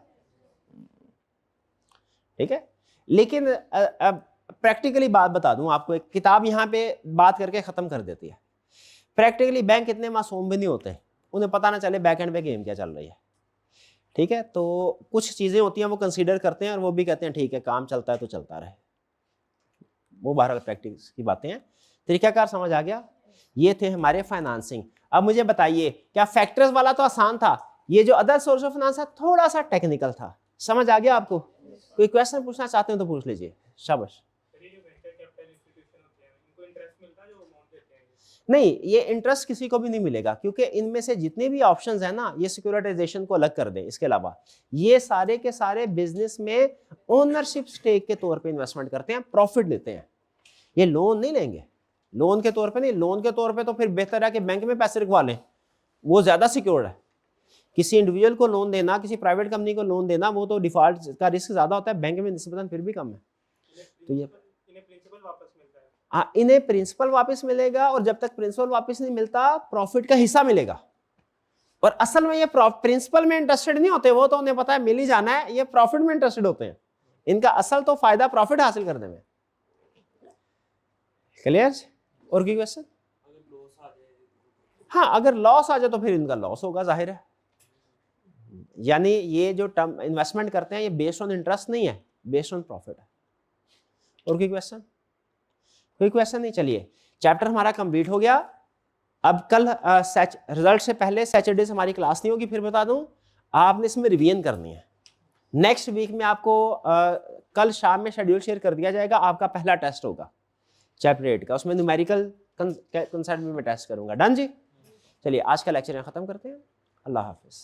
ठीक है, लेकिन अब प्रैक्टिकली बात बता दूं आपको, एक किताब यहां पे बात करके खत्म कर देती है। प्रैक्टिकली बैंक इतने मासूम भी नहीं होते, उन्हें पता ना चले बैक एंड पे गेम क्या चल रही है। ठीक है, तो कुछ चीजें होती हैं वो कंसीडर करते हैं और वो भी कहते हैं ठीक है काम चलता है तो चलता रहे। वो बहरहाल प्रैक्टिस की बातें हैं। तरीकाकार समझ आ गया? ये थे हमारे फाइनेंसिंग। अब मुझे बताइए, क्या फैक्टर्स वाला तो आसान था, ये जो अदर सोर्स ऑफ फाइनेंस है थोड़ा सा टेक्निकल था। समझ आ गया आपको? कोई क्वेश्चन पूछना चाहते हो तो पूछ लीजिए। शाबाश। नहीं, ये इंटरेस्ट किसी को भी नहीं मिलेगा, क्योंकि इनमें से जितने भी ऑप्शंस हैं ना, ये सिक्योरिटाइजेशन को अलग कर दें, इसके अलावा ये सारे के सारे बिजनेस में ओनरशिप स्टेक के तौर पे इन्वेस्टमेंट करते हैं, प्रॉफिट लेते हैं। ये लोन नहीं लेंगे, लोन के तौर पे नहीं। लोन के तौर पे तो फिर बेहतर है कि बैंक में पैसे रखवा लें, वो ज्यादा सिक्योर है। किसी इंडिविजुअल को लोन देना, किसी प्राइवेट कंपनी को लोन देना, वो तो डिफॉल्ट का रिस्क ज्यादा होता है, बैंक में निस्बतन फिर भी कम है। तो ये हाँ, इन्हें प्रिंसिपल वापस मिलेगा, और जब तक प्रिंसिपल वापस नहीं मिलता प्रॉफिट का हिस्सा मिलेगा। और असल में ये प्रिंसिपल में इंटरेस्टेड नहीं होते, वो तो उन्हें पता है मिल ही जाना है, ये प्रॉफिट में इंटरेस्टेड होते हैं। इनका असल तो फायदा प्रॉफिट हासिल करने में। क्लियर? और कोई क्वेश्चन? हाँ, अगर लॉस आ जाए तो फिर इनका लॉस होगा, जाहिर है। यानी ये जो टर्म इन्वेस्टमेंट करते हैं ये बेस्ड ऑन इंटरेस्ट नहीं है, बेस्ड ऑन प्रॉफिट है। और कोई क्वेश्चन? कोई क्वेश्चन नहीं? चलिए, चैप्टर हमारा कंप्लीट हो गया। अब कल रिजल्ट से पहले सैटरडे से हमारी क्लास नहीं होगी, फिर बता दूं, आपने इसमें रिवीजन करनी है। नेक्स्ट वीक में आपको कल शाम में शेड्यूल शेयर कर दिया जाएगा, आपका पहला टेस्ट होगा चैप्टर 8 का, उसमें न्यूमेरिकल कंसेप्ट भी मैं टेस्ट करूंगा। डन जी? चलिए आज का लेक्चर यहाँ खत्म करते हैं। अल्लाह हाफिज।